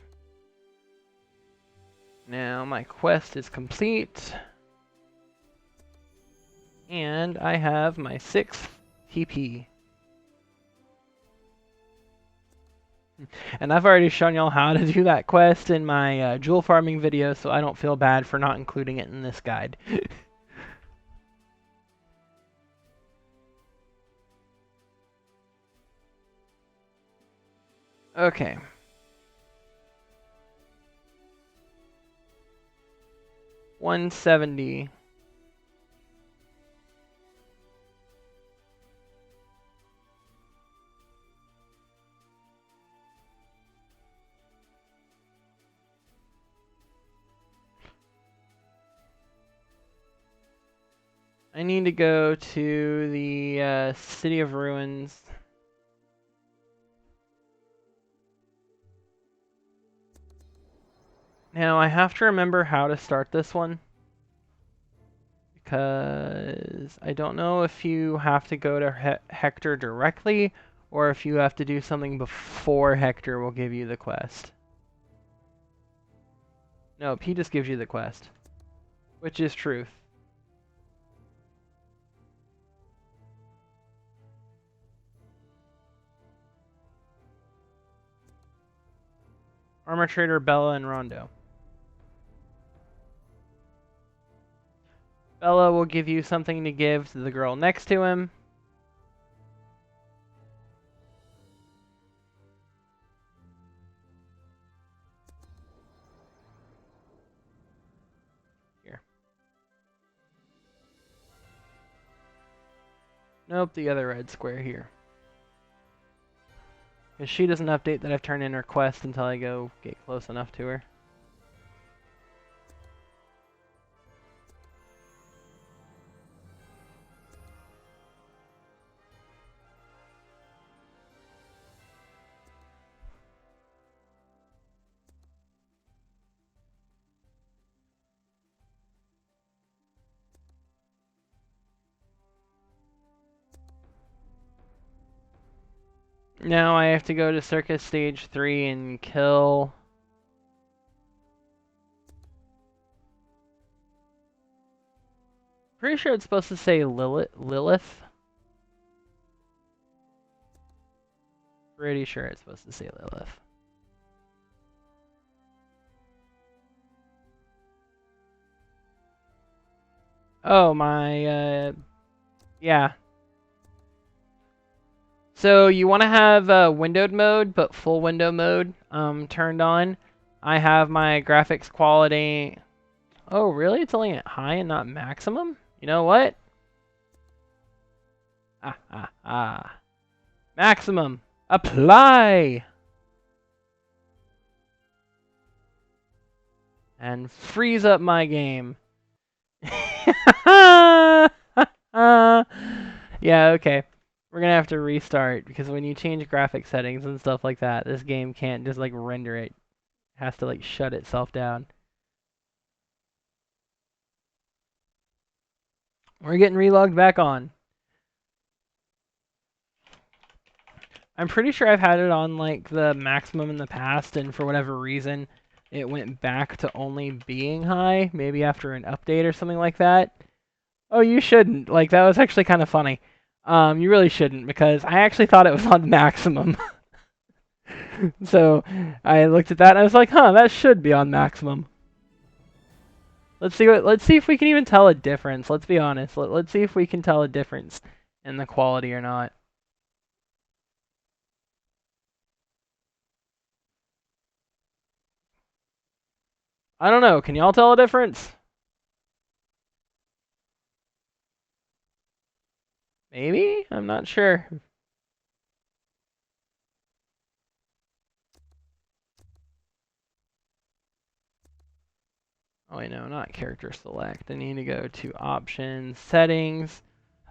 Now my quest is complete. And I have my 6th TP. And I've already shown y'all how to do that quest in my jewel farming video, so I don't feel bad for not including it in this guide. Okay. $170. I need to go to the City of Ruins. Now I have to remember how to start this one. Because I don't know if you have to go to Hector directly, or if you have to do something before Hector will give you the quest. Nope, he just gives you the quest. Which is truth. Armor Trader, Bella, and Rondo. Bella will give you something to give to the girl next to him. Here. Nope, the other red square here. Because she doesn't update that I've turned in her quest until I go get close enough to her. Now I have to go to Circus Stage 3 and kill... Pretty sure it's supposed to say Lilith. Pretty sure it's supposed to say Lilith. Oh, my, yeah. So you want to have windowed mode, but full window mode turned on. I have my graphics quality... Oh, really? It's only at high and not maximum? You know what? Maximum. Apply! And freeze up my game. Yeah, okay. We're gonna have to restart because when you change graphic settings and stuff like that, this game can't just like render it. It has to like shut itself down. We're getting relogged back on. I'm pretty sure I've had it on like the maximum in the past, and for whatever reason, it went back to only being high, maybe after an update or something like that. Oh, you shouldn't. Like, that was actually kind of funny. You really shouldn't, because I actually thought it was on maximum. So, I looked at that and I was like, huh, that should be on maximum. Let's see if we can even tell a difference. Let's be honest. Let's see if we can tell a difference in the quality or not. I don't know. Can y'all tell a difference? Maybe? I'm not sure. Oh, wait, no, not character select. I need to go to options, settings.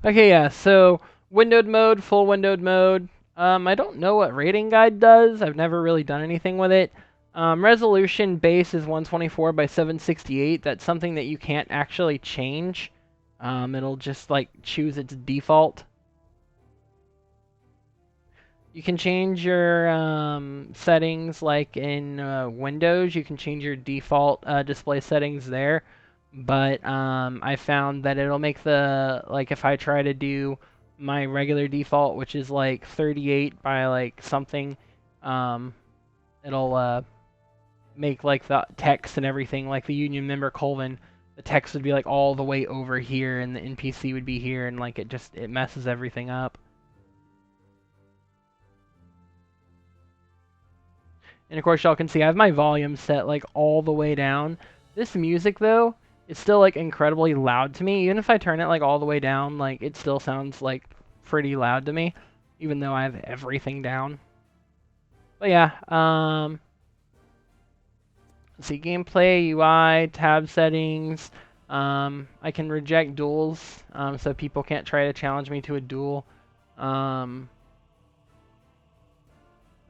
Okay, yeah, so windowed mode, full windowed mode. I don't know what rating guide does. I've never really done anything with it. Resolution base is 124 by 768. That's something that you can't actually change. It'll just like choose its default. You can change your settings like in Windows. You can change your default display settings there. But I found that it'll make the, like if I try to do my regular default, which is like 38 by like something, it'll make like the text and everything, like the union member colon, the text would be like all the way over here and the NPC would be here, and like it messes everything up. And of course, y'all can see I have my volume set like all the way down. This music though, is still like incredibly loud to me. Even if I turn it like all the way down, like it still sounds like pretty loud to me, even though I have everything down. But yeah, let's see, gameplay, UI, tab settings. I can reject duels, so people can't try to challenge me to a duel.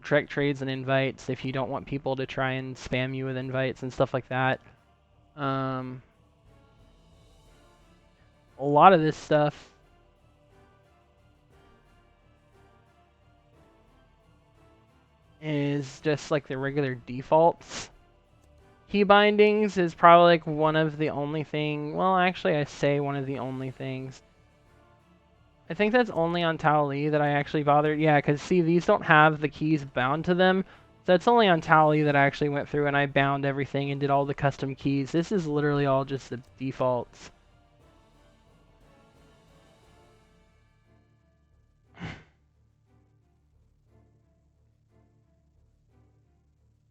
Direct trades and invites if you don't want people to try and spam you with invites and stuff like that. A lot of this stuff is just like the regular defaults. Key bindings is probably like one of the only thing. Well, actually, I say one of the only things. I think that's only on Tally that I actually bothered. Yeah, because see, these don't have the keys bound to them. So it's only on Tally that I actually went through and I bound everything and did all the custom keys. This is literally all just the defaults.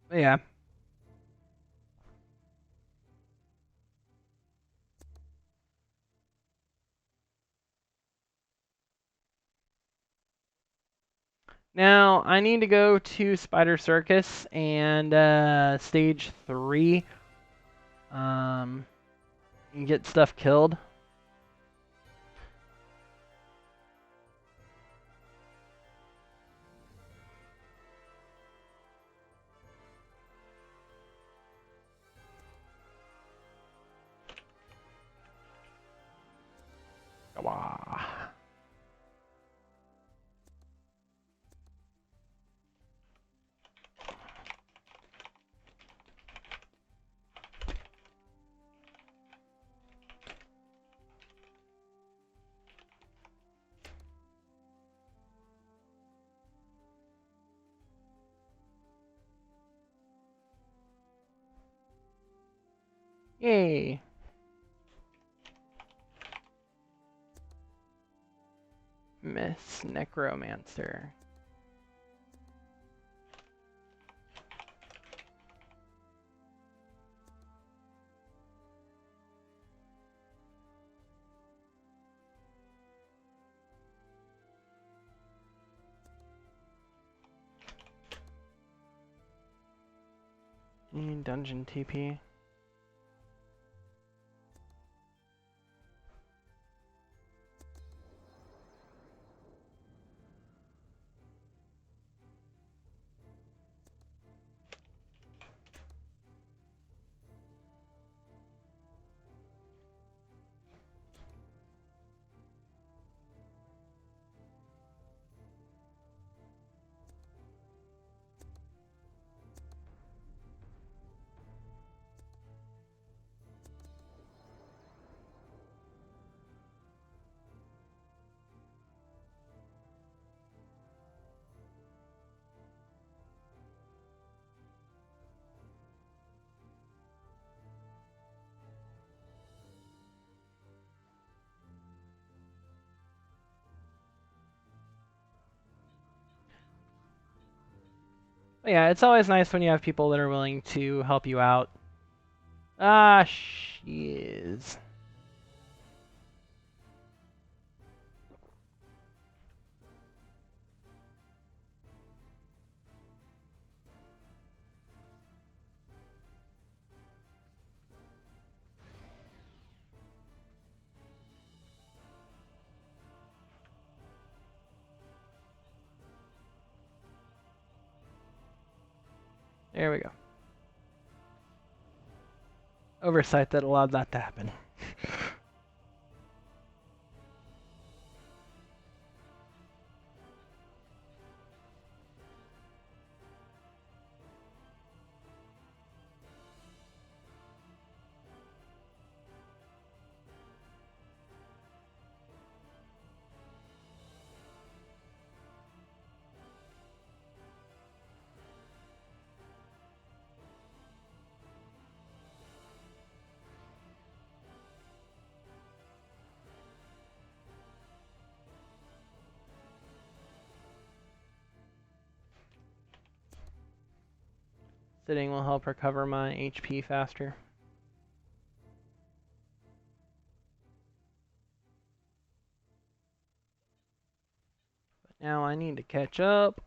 But yeah. Now, I need to go to Spider Circus and stage 3 and get stuff killed. Wah. Yay! Miss Necromancer. Dungeon TP. But yeah, it's always nice when you have people that are willing to help you out. Ah, she is. There we go. Oversight that allowed that to happen. Sitting will help recover my HP faster. But now I need to catch up.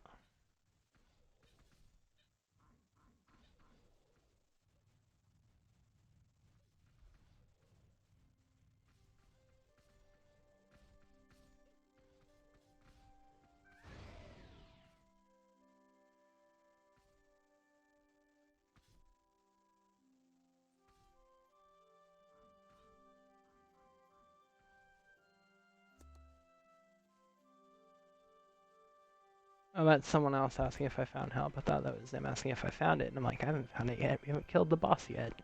Oh, that's someone else asking if I found help. I thought that was them asking if I found it. And I'm like, I haven't found it yet. We haven't killed the boss yet.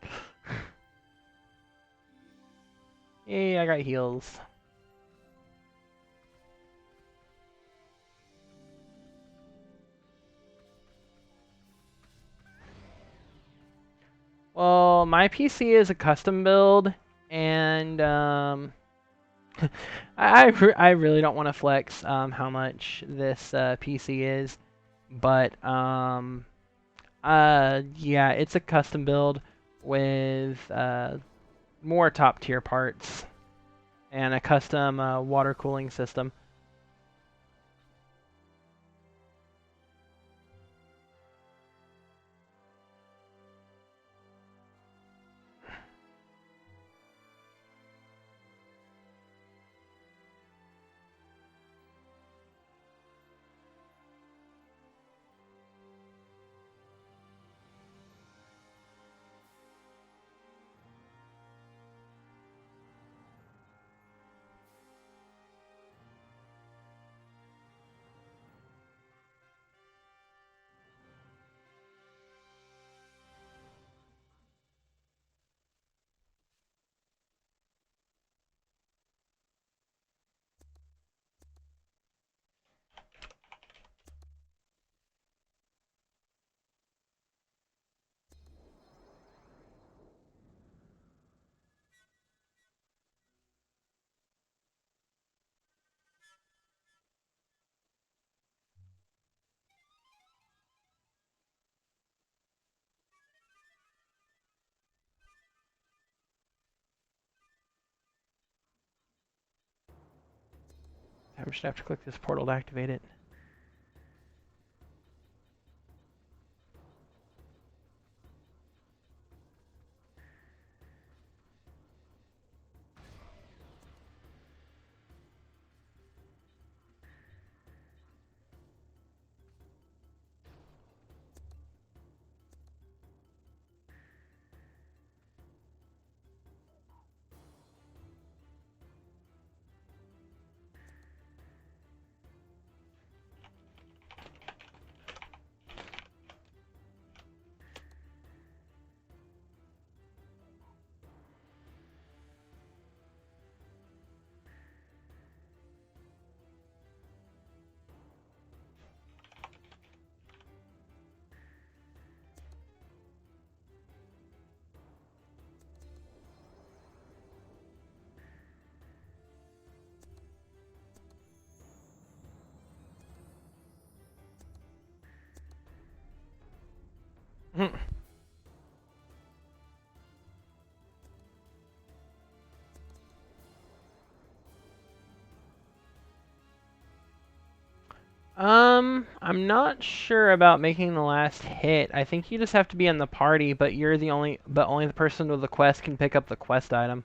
Yay, I got heals. Well, my PC is a custom build, and I really don't want to flex how much this PC is, but yeah, it's a custom build with more top tier parts and a custom water cooling system. I should have to click this portal to activate it. I'm not sure about making the last hit. I think you just have to be in the party, but only the person with the quest can pick up the quest item.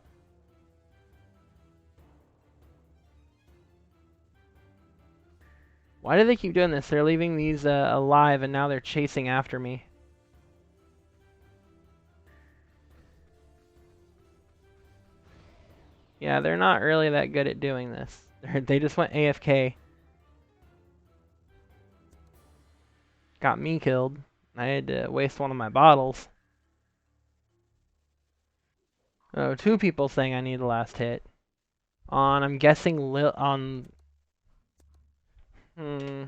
Why do they keep doing this? They're leaving these alive, and now they're chasing after me. Yeah, they're not really that good at doing this. They just went AFK. Got me killed. I had to waste one of my bottles. Oh, two people saying I need the last hit. On, I'm guessing on... Hmm...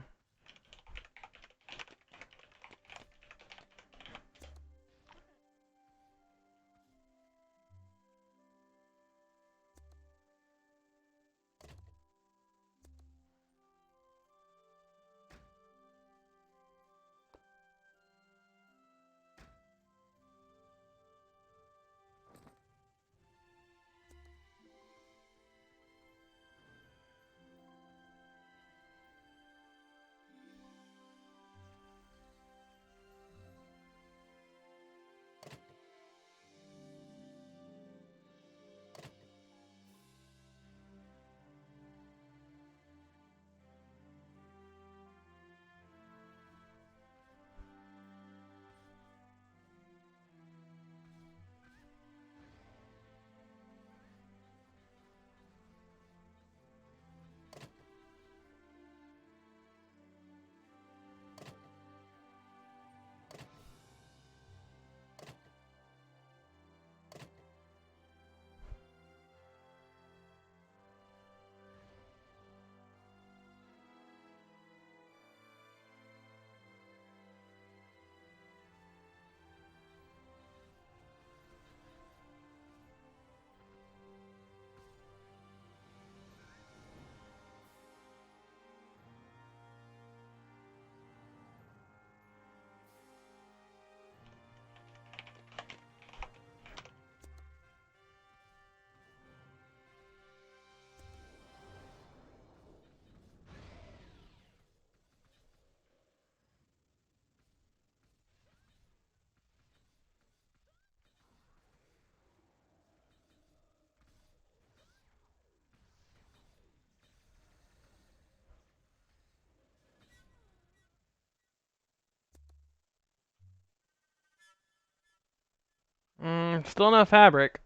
Still no fabric.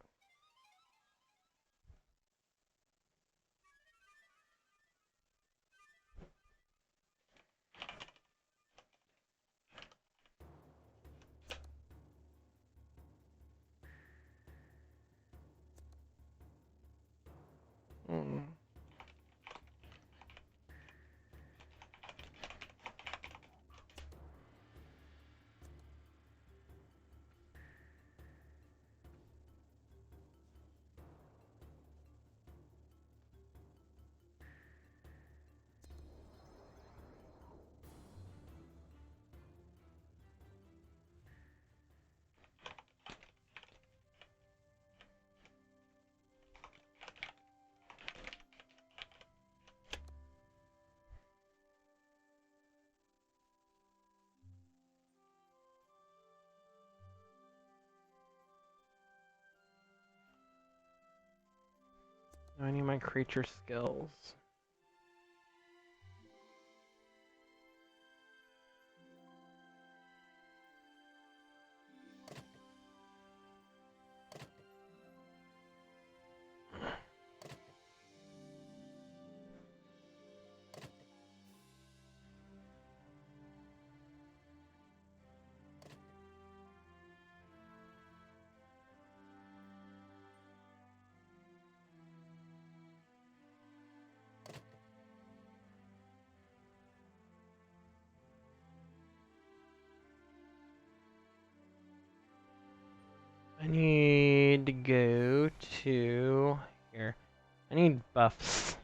Mm. I need my creature skills. I need to go to here. I need buffs.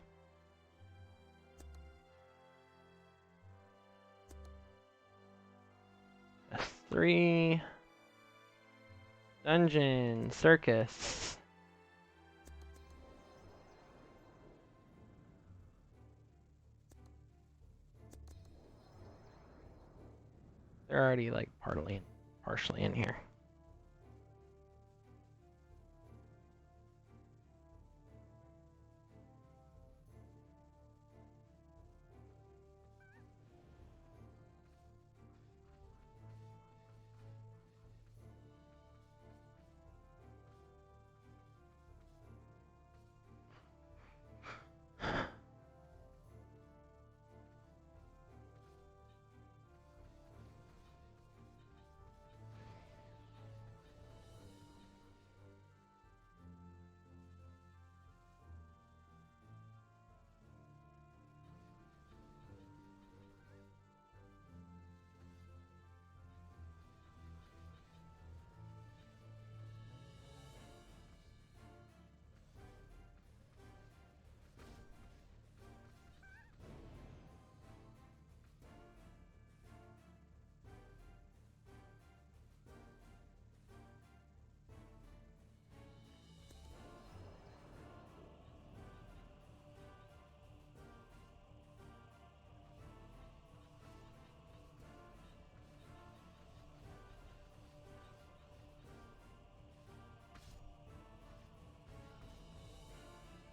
S3. Dungeon. Circus. They're already like partially in here.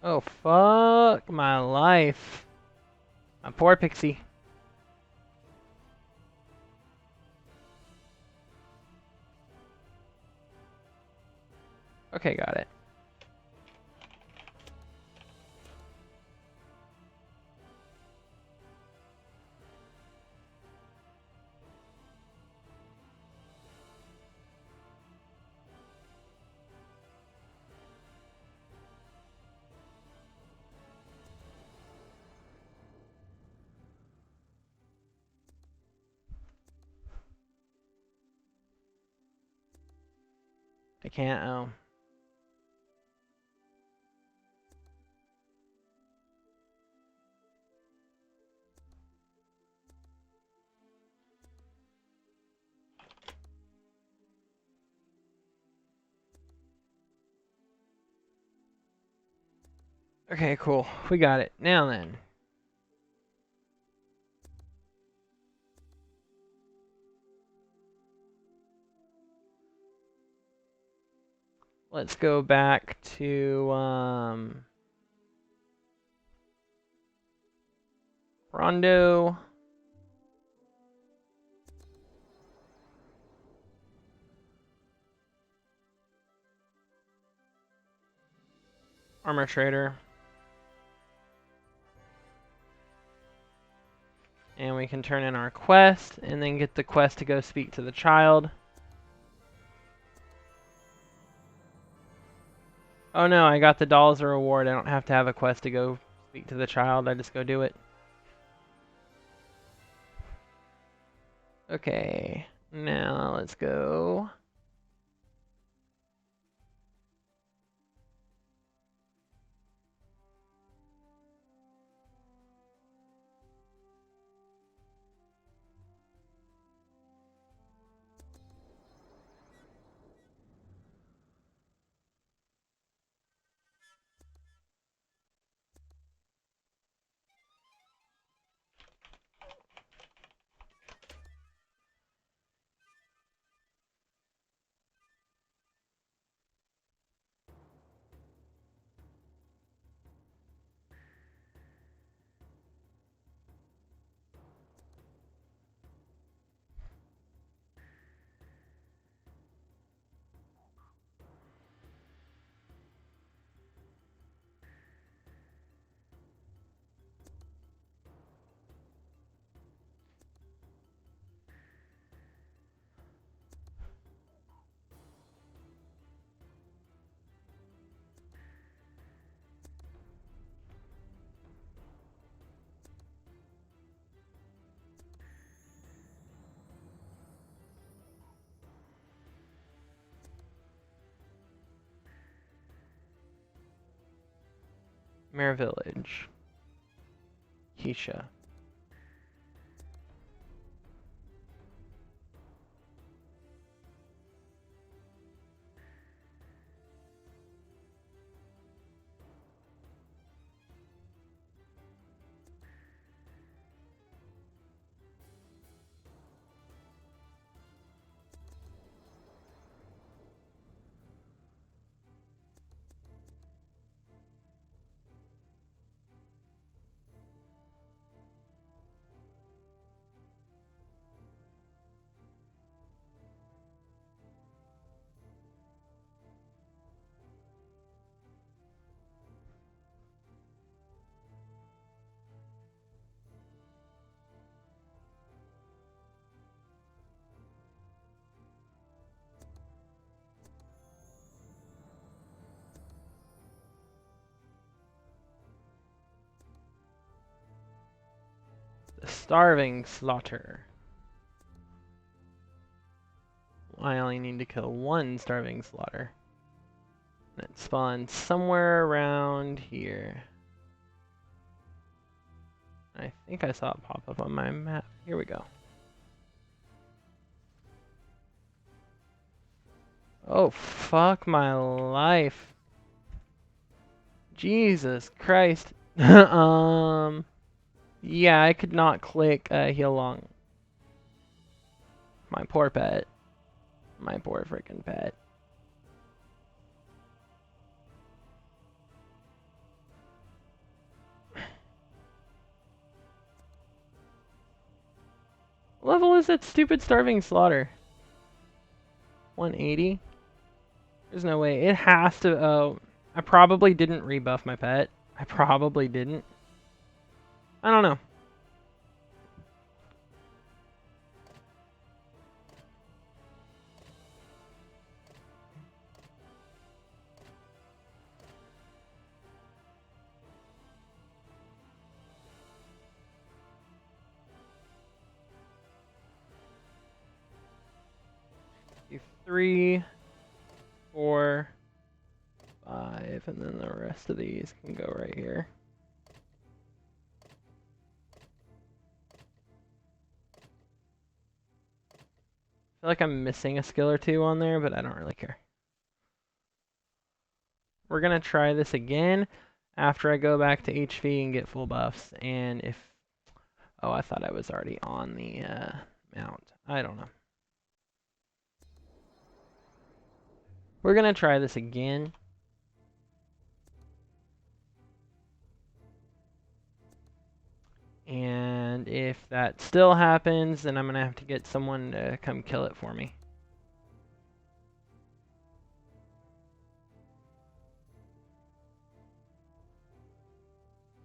Oh, fuck my life. My poor pixie. Okay, got it. I can't, oh. Okay, cool. We got it. Now then. Let's go back to Rondo. Armor Trader. And we can turn in our quest and then get the quest to go speak to the child. Oh no, I got the doll as a reward. I don't have to have a quest to go speak to the child. I just go do it. Okay, now let's go. Mare Village. Keisha. The Starving Slaughter. I only need to kill one Starving Slaughter. And it spawns somewhere around here. I think I saw it pop up on my map. Here we go. Oh, fuck my life. Jesus Christ. Yeah, I could not click heal long. My poor pet. My poor freaking pet. What level is that stupid Starving Slaughter? 180? There's no way. It has to... Oh, I probably didn't rebuff my pet. I probably didn't. I don't know. Do 3, 4, 5, and then the rest of these can go right here. I feel like I'm missing a skill or two on there, but I don't really care. We're gonna try this again after I go back to HV and get full buffs, and if... Oh, I thought I was already on the mount. I don't know. We're gonna try this again. And if that still happens, then I'm gonna have to get someone to come kill it for me.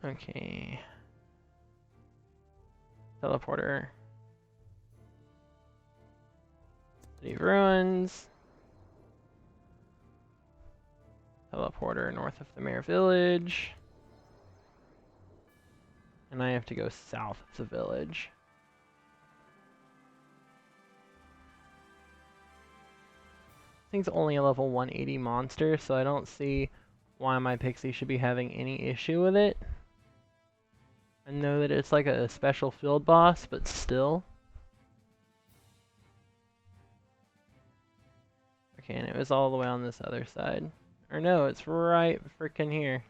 Okay. Teleporter. City of Ruins. Teleporter north of the Mare Village. And I have to go south of the village. This thing's only a level 180 monster, so I don't see why my pixie should be having any issue with it. I know that it's like a special field boss, but still. Okay, and it was all the way on this other side. Or no, it's right freaking here.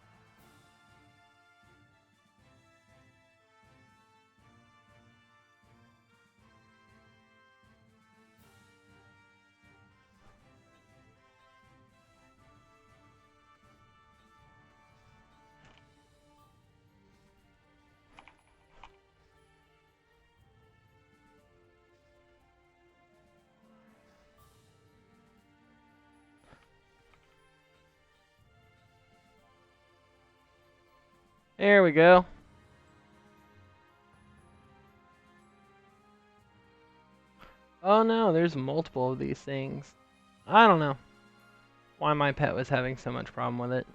There we go. Oh no, there's multiple of these things. I don't know why my pet was having so much problem with it.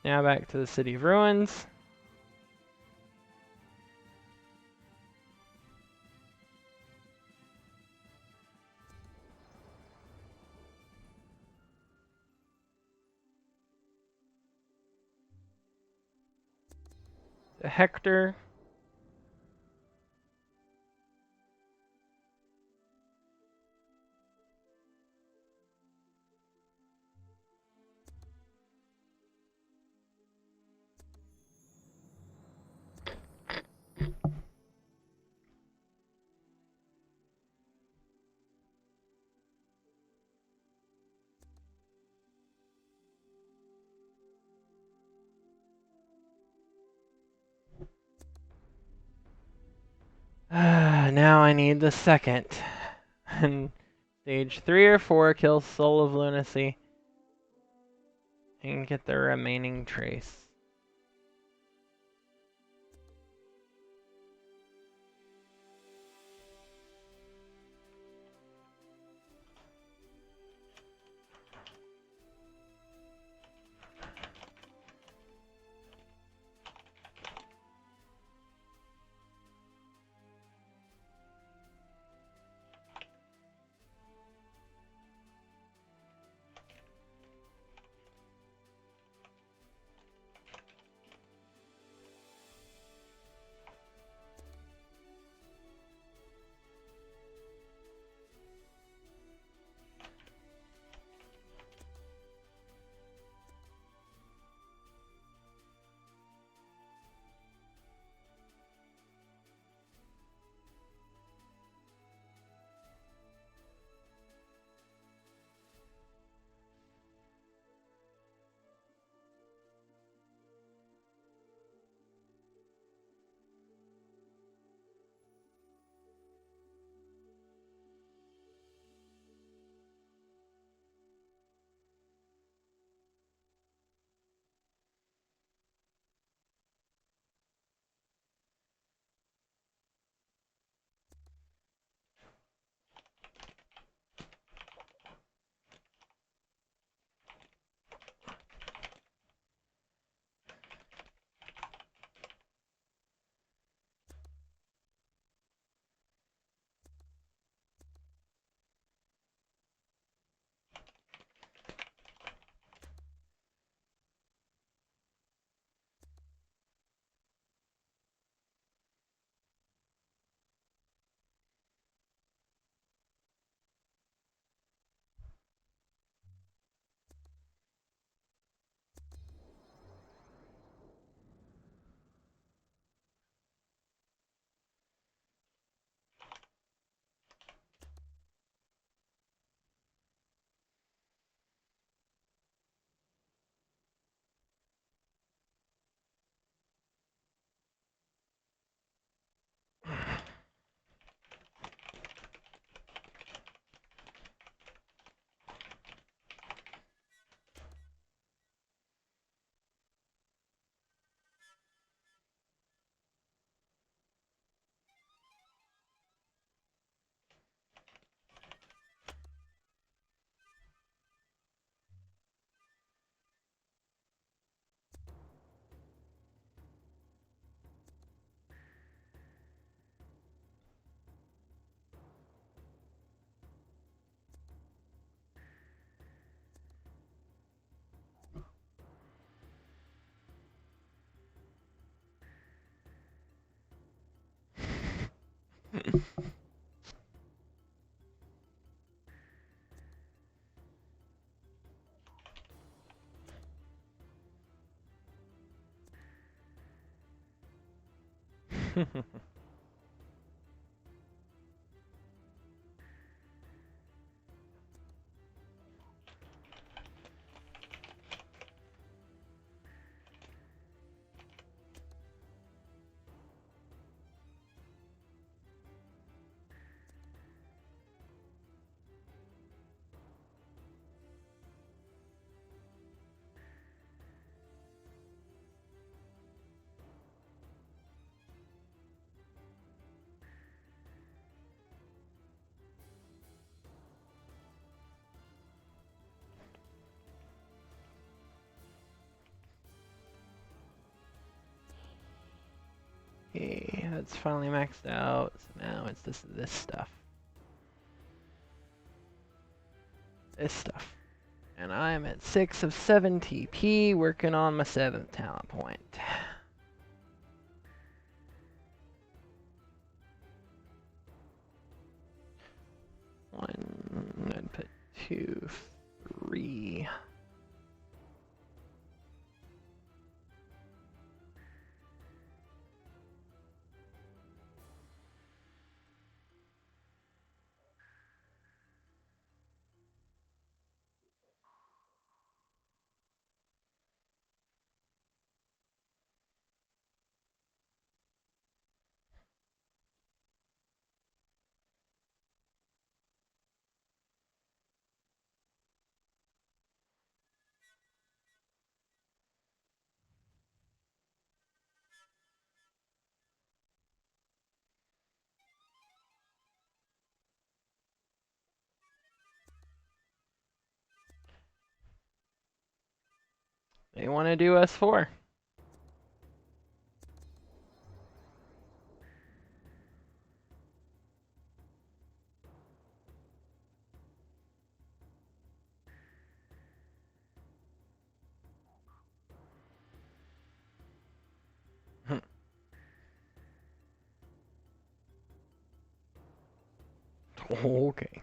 Now back to the City of Ruins. Hector. Now I need the second. And stage 3 or 4 kills Soul of Lunacy. And get the remaining trace. Okay, that's finally maxed out. So now it's this stuff. This stuff. And I'm at 6 of 7 TP, working on my 7th talent point. One, I'd put 2, 3. They want to do S4. Okay.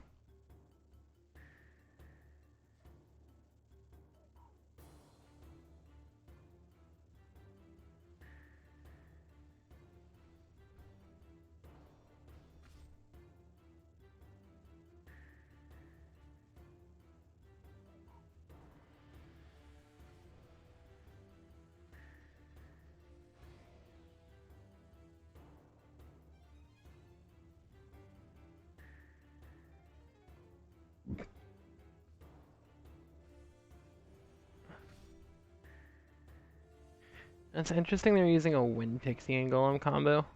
It's interesting they're using a Wind Pixie and Golem combo.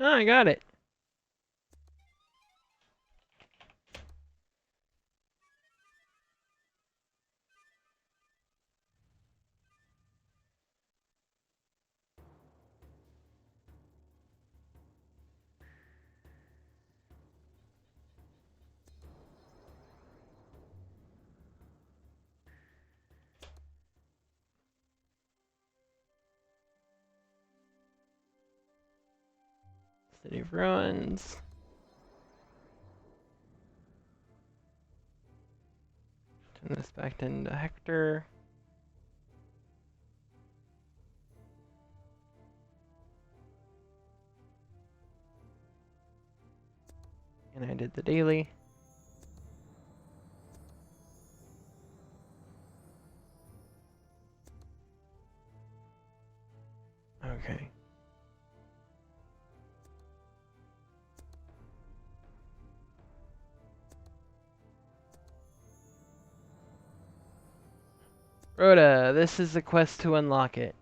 Oh, I got it. City of Ruins. Turn this back into Hector. And I did the daily. Okay. Rhoda, this is the quest to unlock it.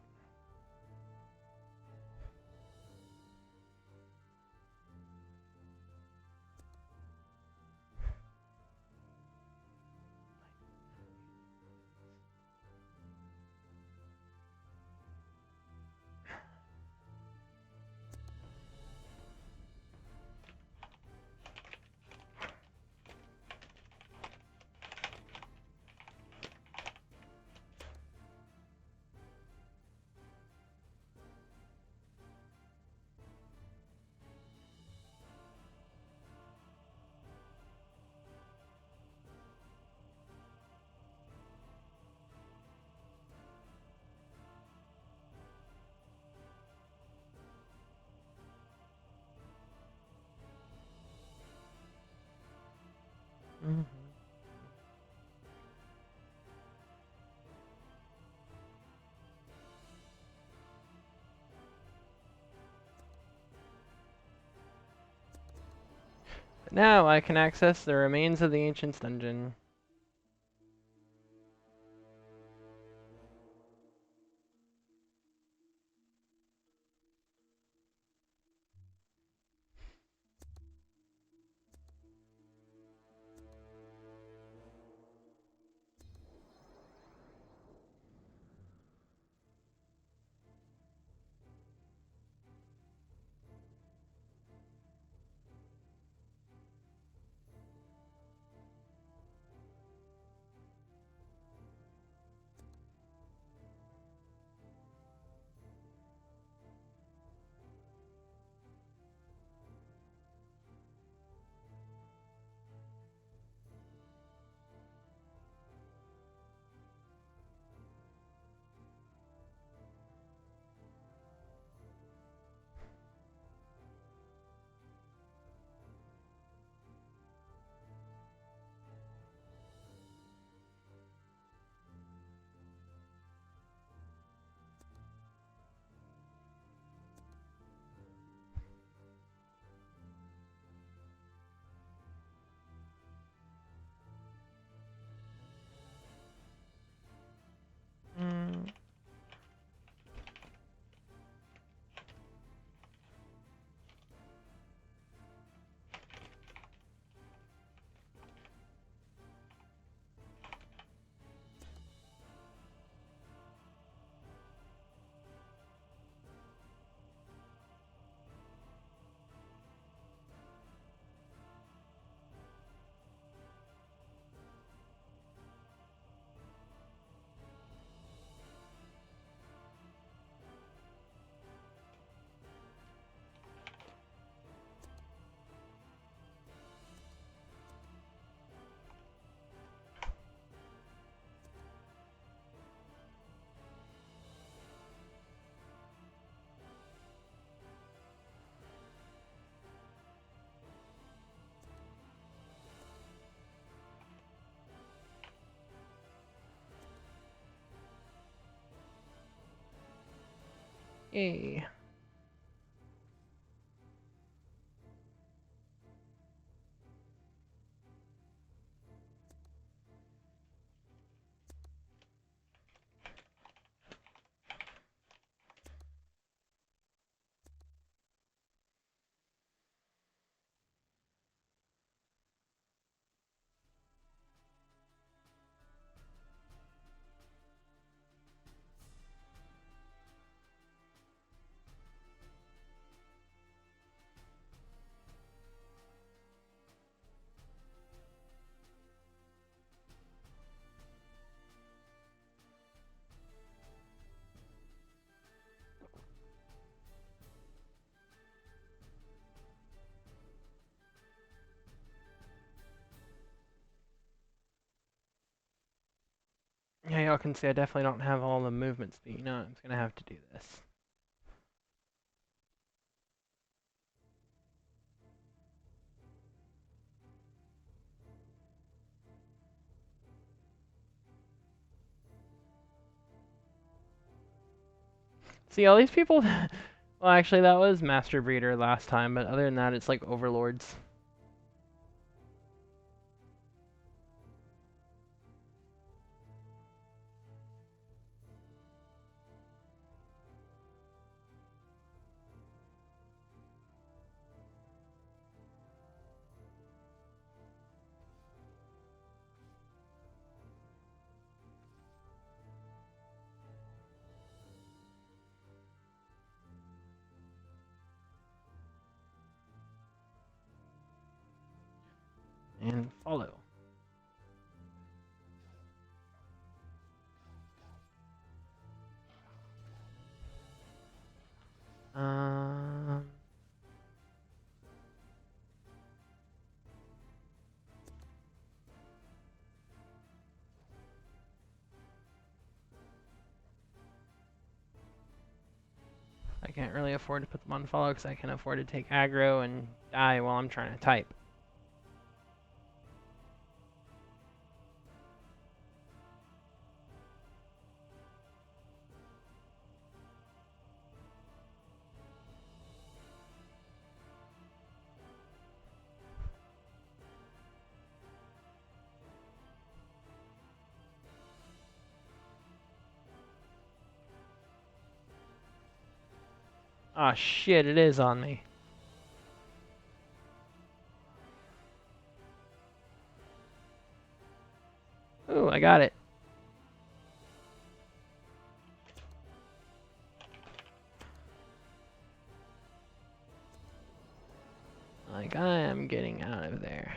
Mhm. Now I can access the remains of the ancient dungeon. Mm. Yay. Yeah, y'all can see I definitely don't have all the movement speed. No, I'm just gonna have to do this. See, all these people... Well, actually, that was Master Breeder last time, but other than that, it's like Overlords. And follow. Um... I can't really afford to put them on follow because I can afford to take aggro and die while I'm trying to type. Ah, shit, it is on me. Ooh, I got it. Like, I am getting out of there.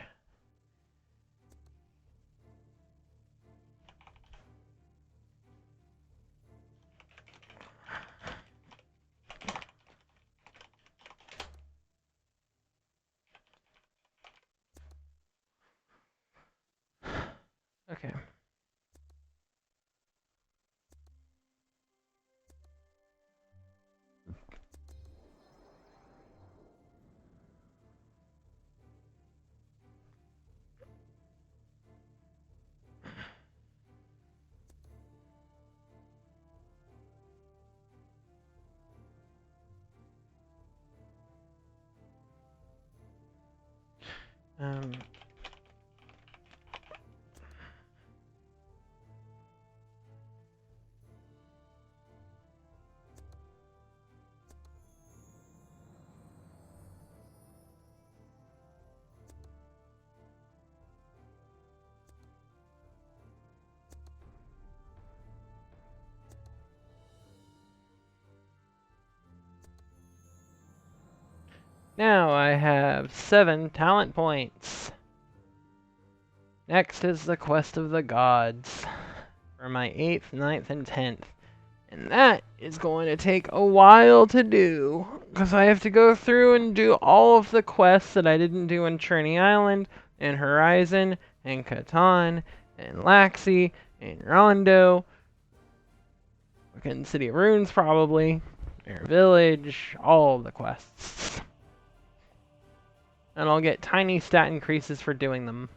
Okay. Um... Now I have 7 talent points. Next is the Quest of the Gods for my 8th, 9th, and 10th. And that is going to take a while to do, because I have to go through and do all of the quests that I didn't do in Trainee Island, and Horizon, and Catan, and Laxi, and Rondo, fucking City of Runes probably, Air Village, all the quests. And I'll get tiny stat increases for doing them.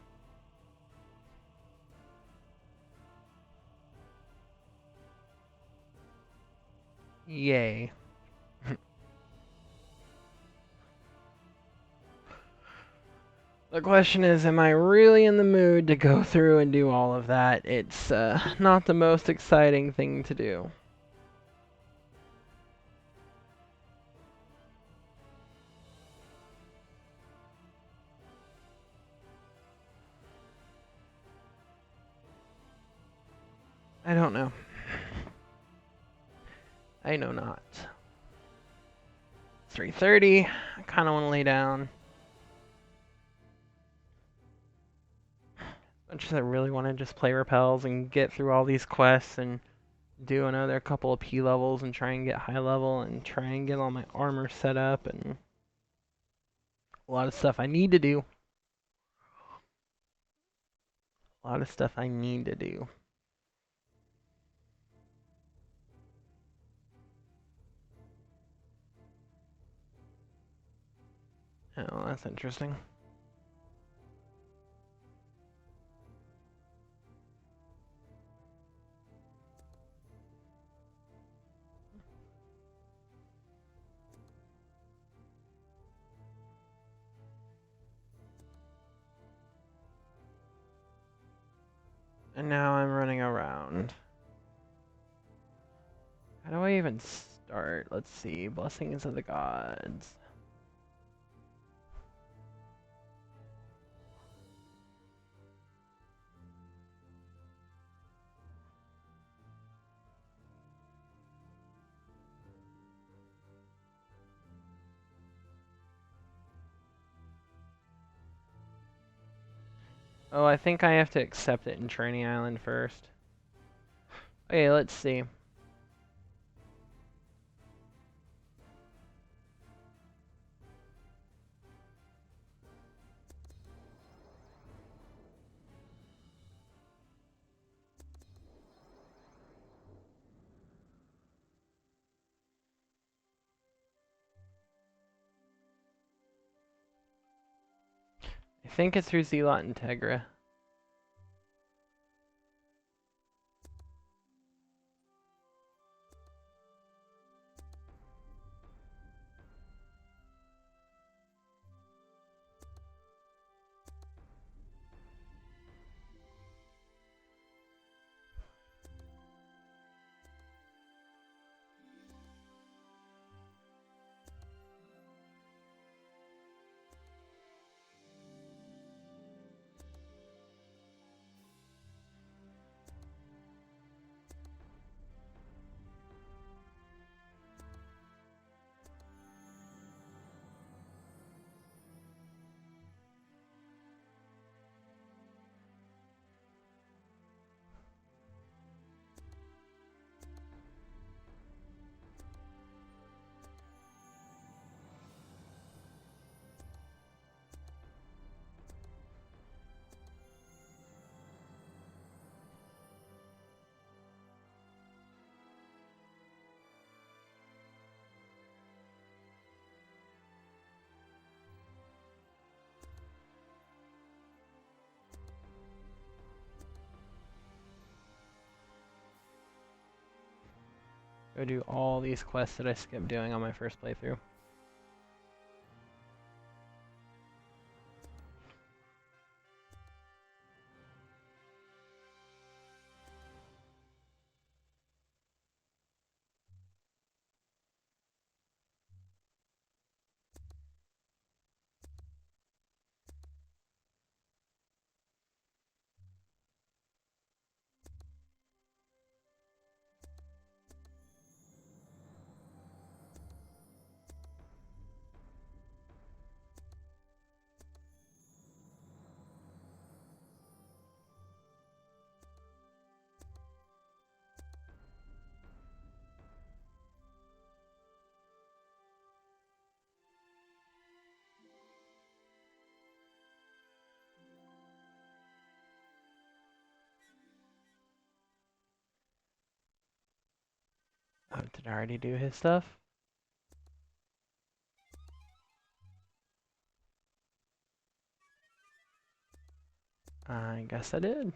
Yay. The question is, am I really in the mood to go through and do all of that? It's not the most exciting thing to do. I don't know. I know not. It's 3:30. I kind of want to lay down. I really want to just play Repels and get through all these quests and do another couple of P levels and try and get high level and try and get all my armor set up and a lot of stuff I need to do. A lot of stuff I need to do. Oh, that's interesting. And now I'm running around. How do I even start? Let's see. Blessings of the gods. Oh, I think I have to accept it in Trainee Island first. Okay, let's see. I think it's through Zealot Integra. Go do all these quests that I skipped doing on my first playthrough. Oh, did I already do his stuff? I guess I did.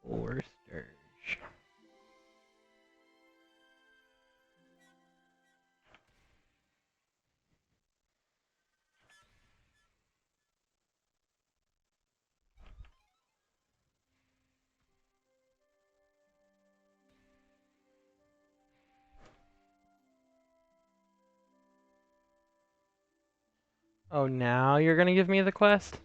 Or Sturge. Oh, now you're gonna give me the quest?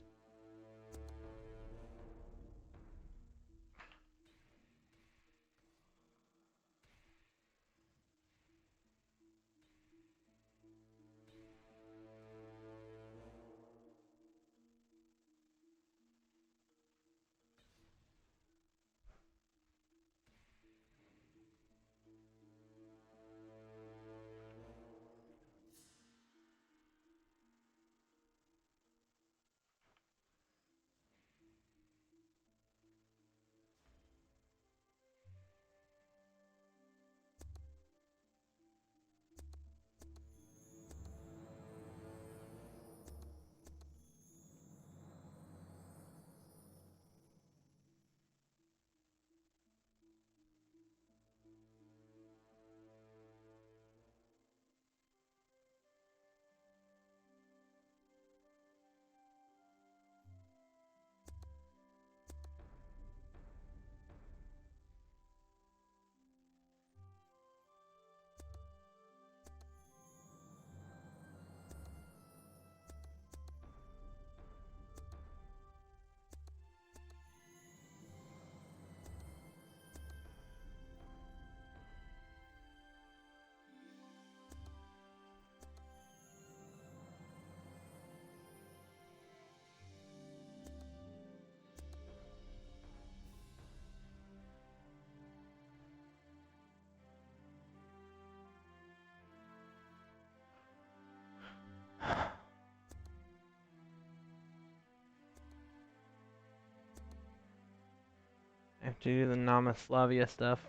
I have to do the Namaslavia stuff.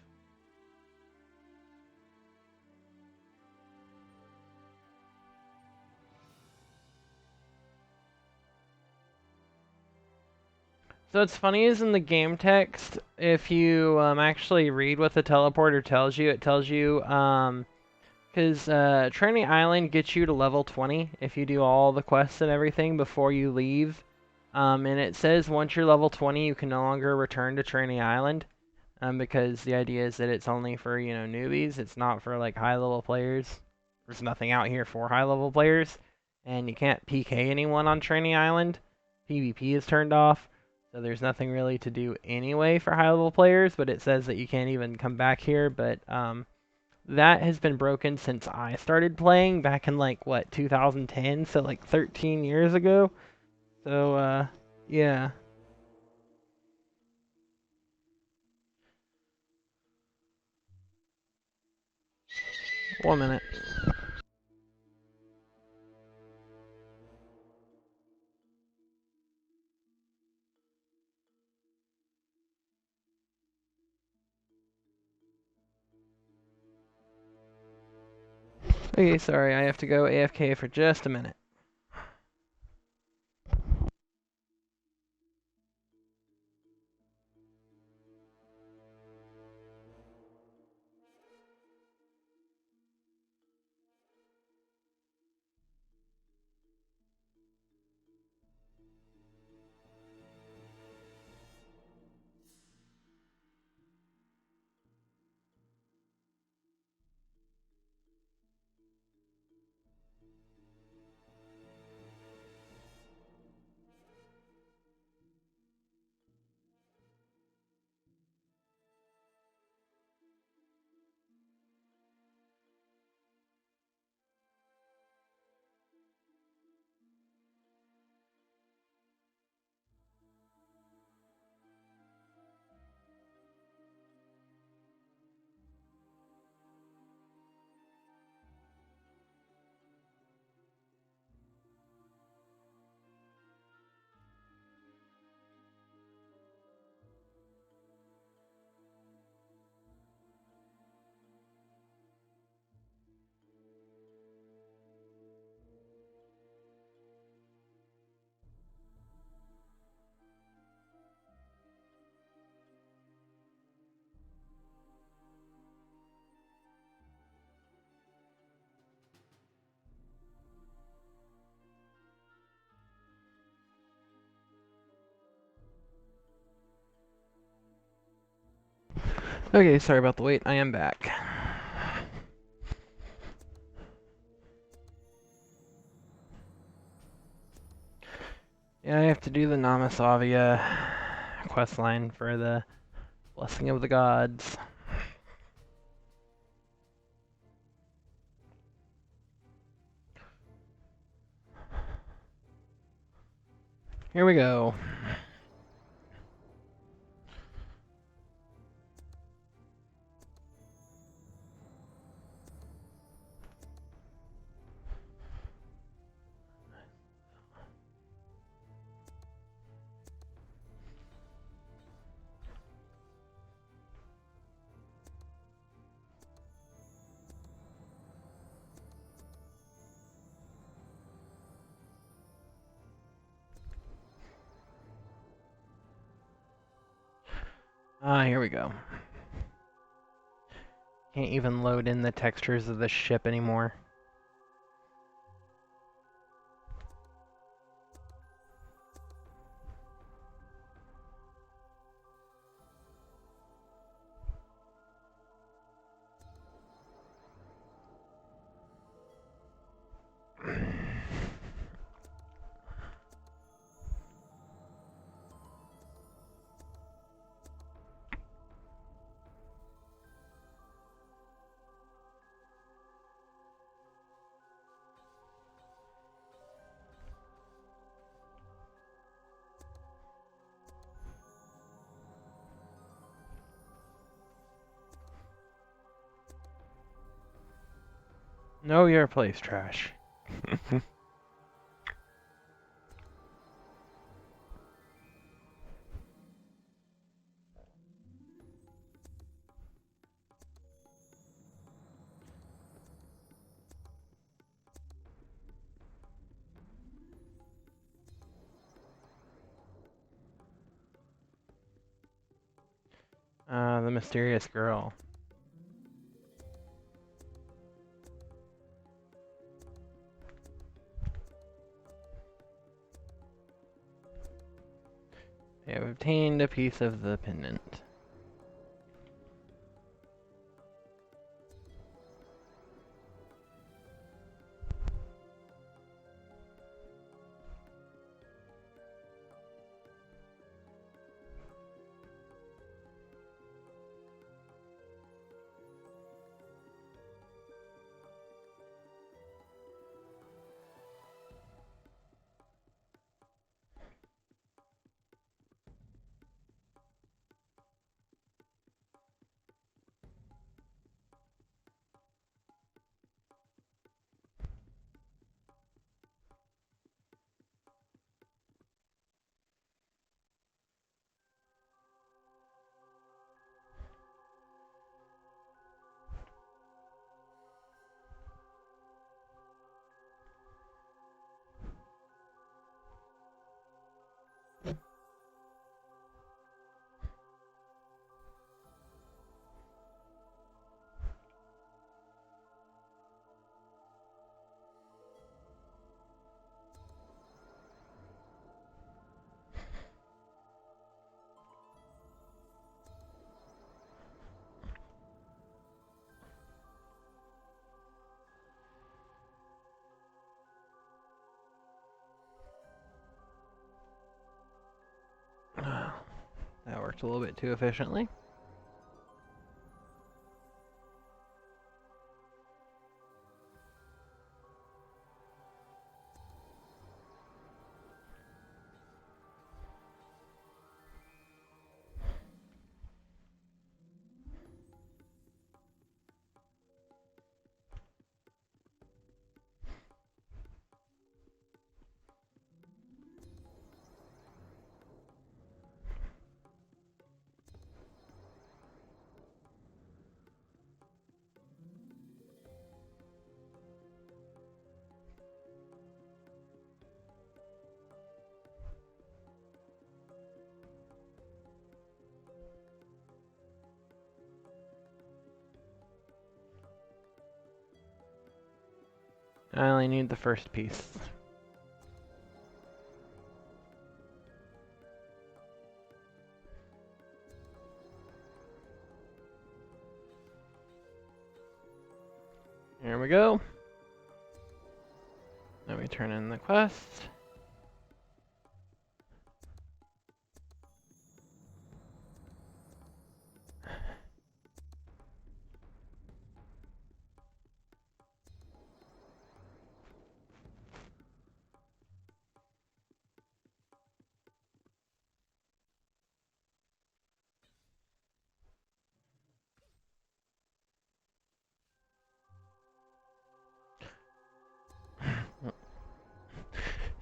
So what's funny is in the game text, if you actually read what the teleporter tells you, it tells you, because Trainee Island gets you to level 20 if you do all the quests and everything before you leave. And it says once you're level 20, you can no longer return to Trainee Island, because the idea is that it's only for, newbies. It's not for, like, high-level players. There's nothing out here for high-level players, and you can't PK anyone on Trainee Island. PvP is turned off. So there's nothing really to do anyway for high-level players, but it says that you can't even come back here. But that has been broken since I started playing back in, like, what, 2010? So, like, 13 years ago. So, yeah. 1 minute. Okay, sorry, I have to go AFK for just a minute. Okay, sorry about the wait. I am back. Yeah, I have to do the Namasavia questline for the Blessing of the Gods. Here we go. Here we go. Can't even load in the textures of the ship anymore. Know your place, trash. The mysterious girl. I have obtained a piece of the pendant. That worked a little bit too efficiently. I only need the first piece. Here we go. Then we turn in the quest.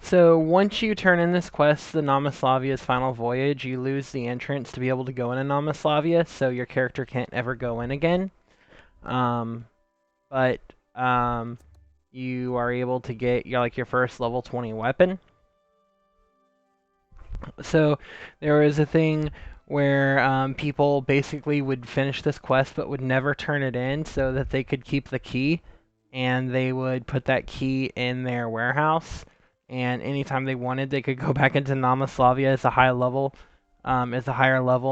So once you turn in this quest, the Namaslavia's Final Voyage, you lose the entrance to be able to go into Namaslavia, so your character can't ever go in again. But you are able to get your first level 20 weapon. So there was a thing where people basically would finish this quest but would never turn it in so that they could keep the key, and they would put that key in their warehouse, and anytime they wanted they could go back into Namaslavia as a higher level,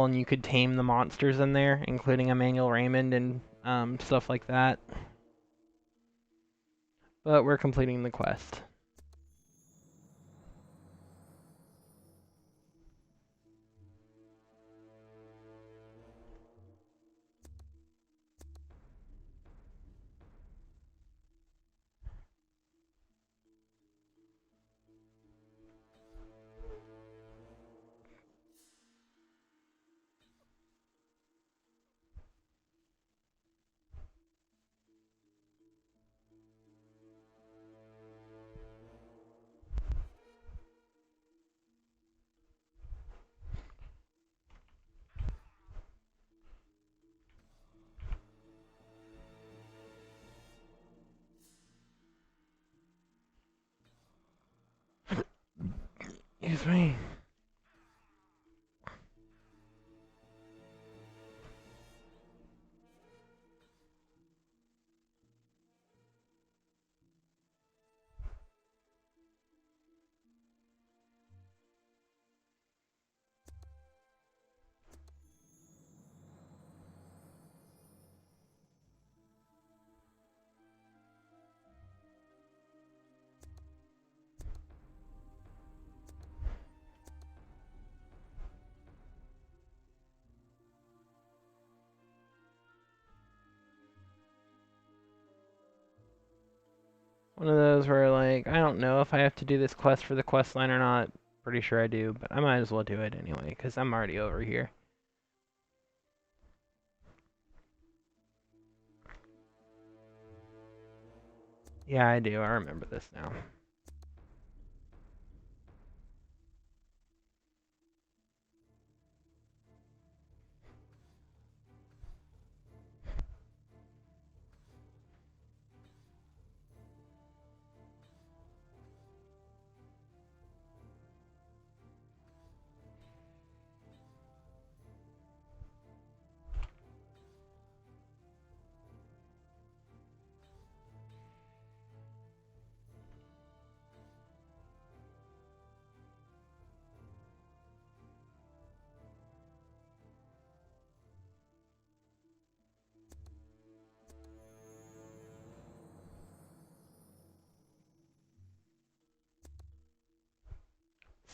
and you could tame the monsters in there, including Emmanuel Raymond and stuff like that. But we're completing the quest. Excuse me. One of those where, like, I don't know if I have to do this quest for the quest line or not. Pretty sure I do, but I might as well do it anyway, because I'm already over here. Yeah, I do. I remember this now.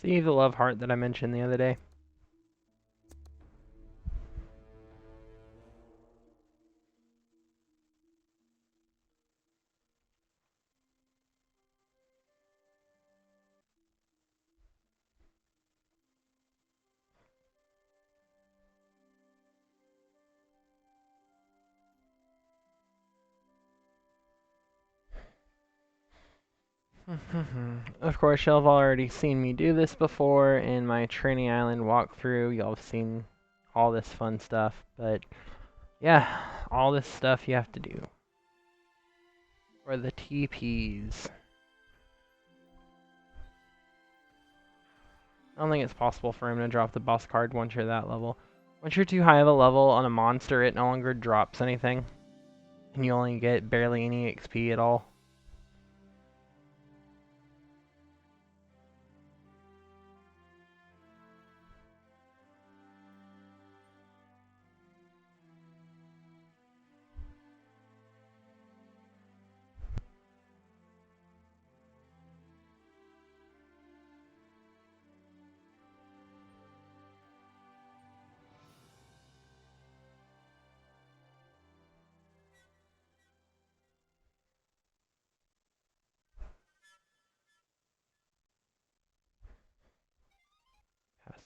See the love heart that I mentioned the other day? Of course, y'all have already seen me do this before in my Trainee Island walkthrough. Y'all have seen all this fun stuff, but yeah, all this stuff you have to do for the TPs. I don't think it's possible for him to drop the boss card once you're that level. Once you're too high of a level on a monster, it no longer drops anything, and you only get barely any XP at all.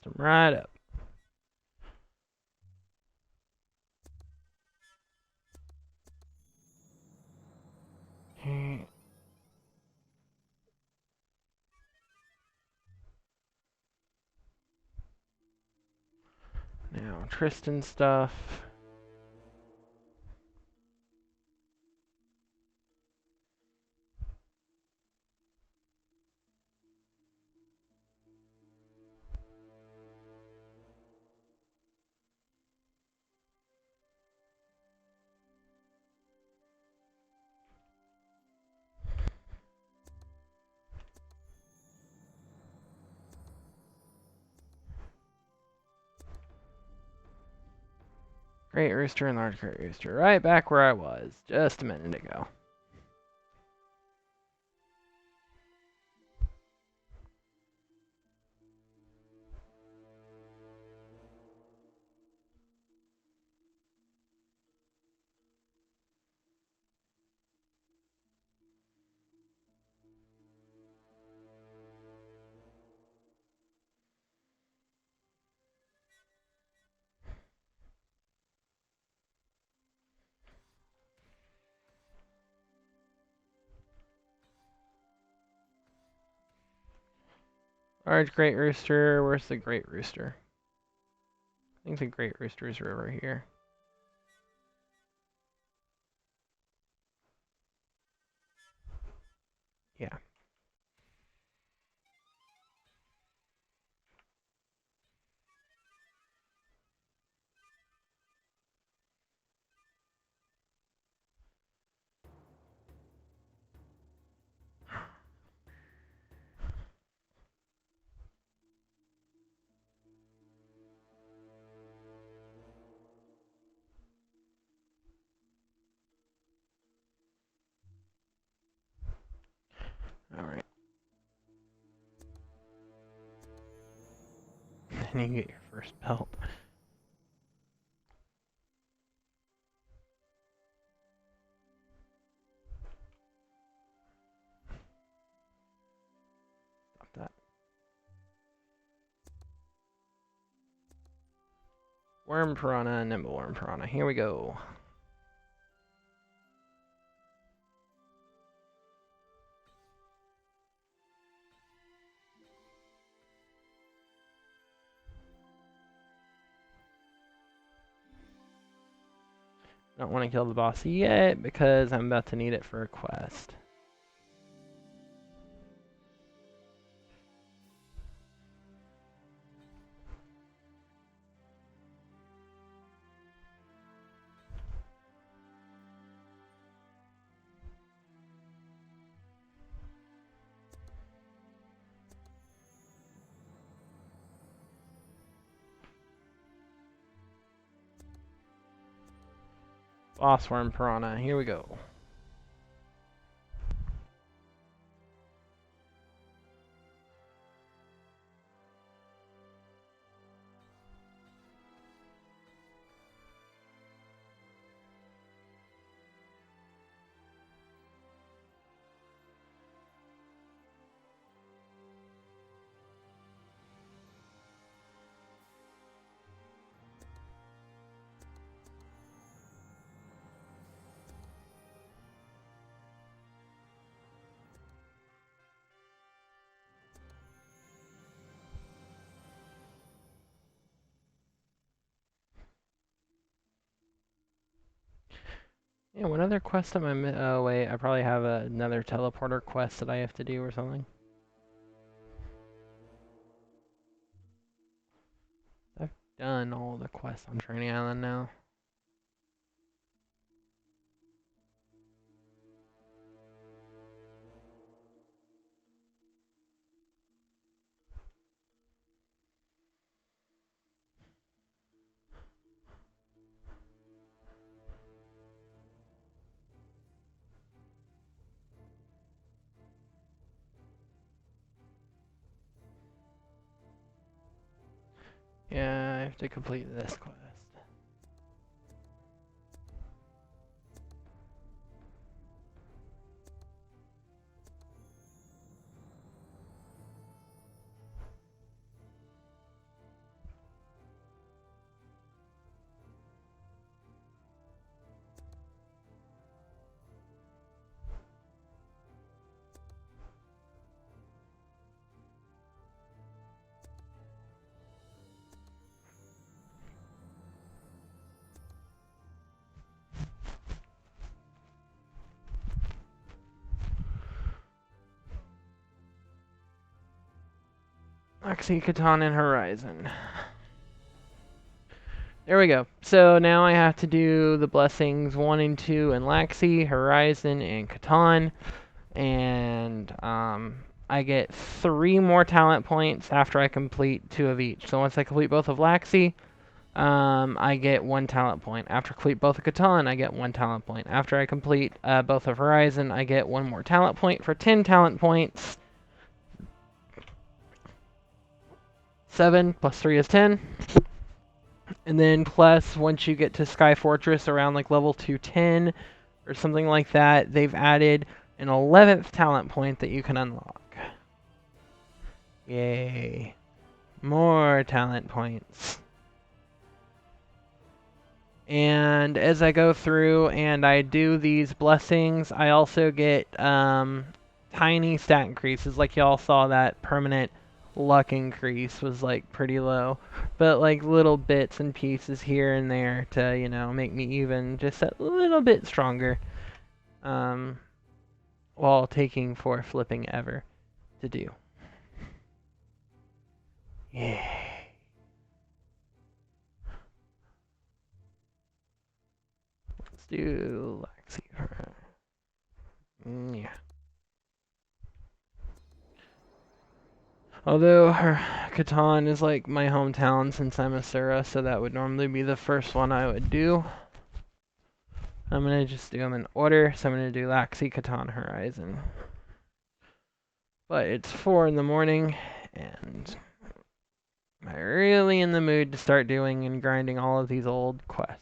Bust them right up. Okay. Now, Tristan stuff. Great Rooster and Large Great Rooster. Right back where I was just a minute ago. Large Great Rooster, where's the Great Rooster? I think the Great Roosters are over here. Yeah. Alright. Then you get your first belt. Stop that. Worm Piranha, Nimble Worm Piranha. Here we go. Don't want to kill the boss yet because I'm about to need it for a quest. Boss Worm Piranha, here we go. Yeah, what other quest am I oh wait, I probably have another teleporter quest that I have to do or something. I've done all the quests on Trainee Island now. Yeah, I have to complete this quest. Laxi, Catan, and Horizon. There we go. So now I have to do the blessings 1 and 2 in Laxi, Horizon, and Catan. And I get 3 more talent points after I complete 2 of each. So once I complete both of Laxi, I get 1 talent point. After I complete both of Catan, I get 1 talent point. After I complete both of Horizon, I get 1 more talent point for 10 talent points. 7 plus 3 is 10. And then plus, once you get to Sky Fortress around like level 210 or something like that, they've added an 11th talent point that you can unlock. Yay. More talent points. And as I go through and I do these blessings, I also get tiny stat increases. Like y'all saw, that permanent luck increase was like pretty low. But like little bits and pieces here and there to, you know, make me even just a little bit stronger. While taking for flipping ever to do. Yeah. Let's do Laxi. Yeah. Although Catan is like my hometown since I'm a Sura, so that would normally be the first one I would do. I'm gonna just do them in order, so I'm gonna do Laxi, Catan, Horizon. But it's 4 in the morning, and I'm really in the mood to start doing and grinding all of these old quests.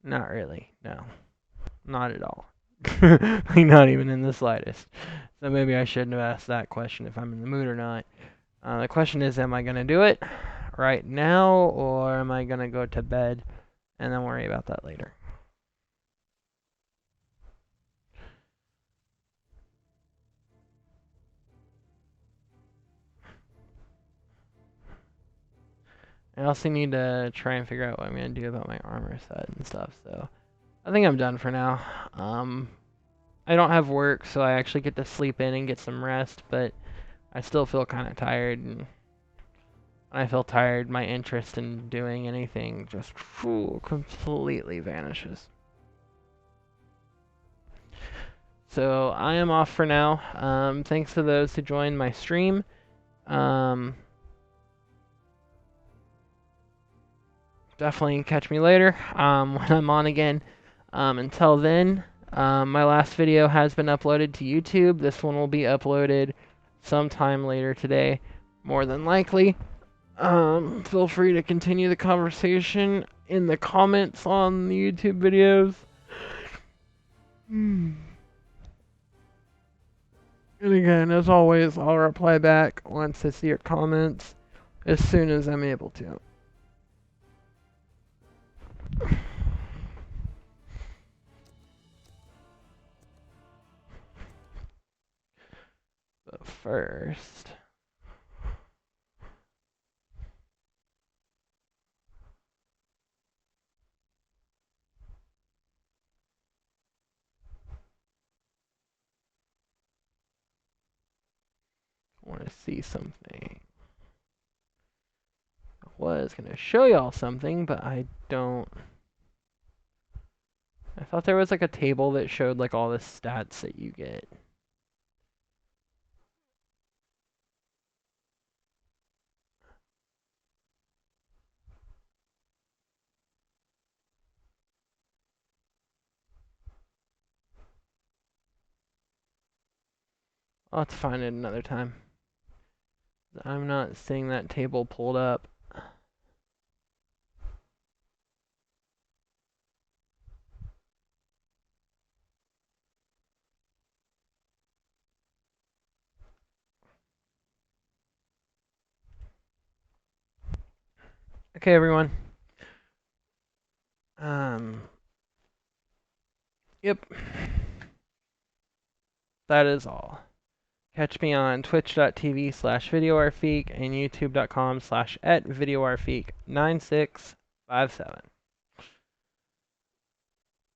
Not really, no. Not at all. Like, not even in the slightest. So maybe I shouldn't have asked that question if I'm in the mood or not. The question is, am I going to do it right now, or am I going to go to bed and then worry about that later? I also need to try and figure out what I'm going to do about my armor set and stuff, so I think I'm done for now. I don't have work, so I actually get to sleep in and get some rest, but I still feel kind of tired, and when I feel tired, my interest in doing anything just completely vanishes. So I am off for now. Thanks to those who joined my stream. Definitely catch me later when I'm on again. Until then, my last video has been uploaded to YouTube. This one will be uploaded sometime later today, more than likely. Feel free to continue the conversation in the comments on the YouTube videos. And again, as always, I'll reply back once I see your comments as soon as I'm able to. But first, I want to see something. I was going to show y'all something, but I don't. I thought there was like a table that showed like all the stats that you get. I'll have to find it another time. I'm not seeing that table pulled up. Okay, everyone. Yep. That is all. Catch me on twitch.tv/videoarfeek and youtube.com/@videoarfeek9657.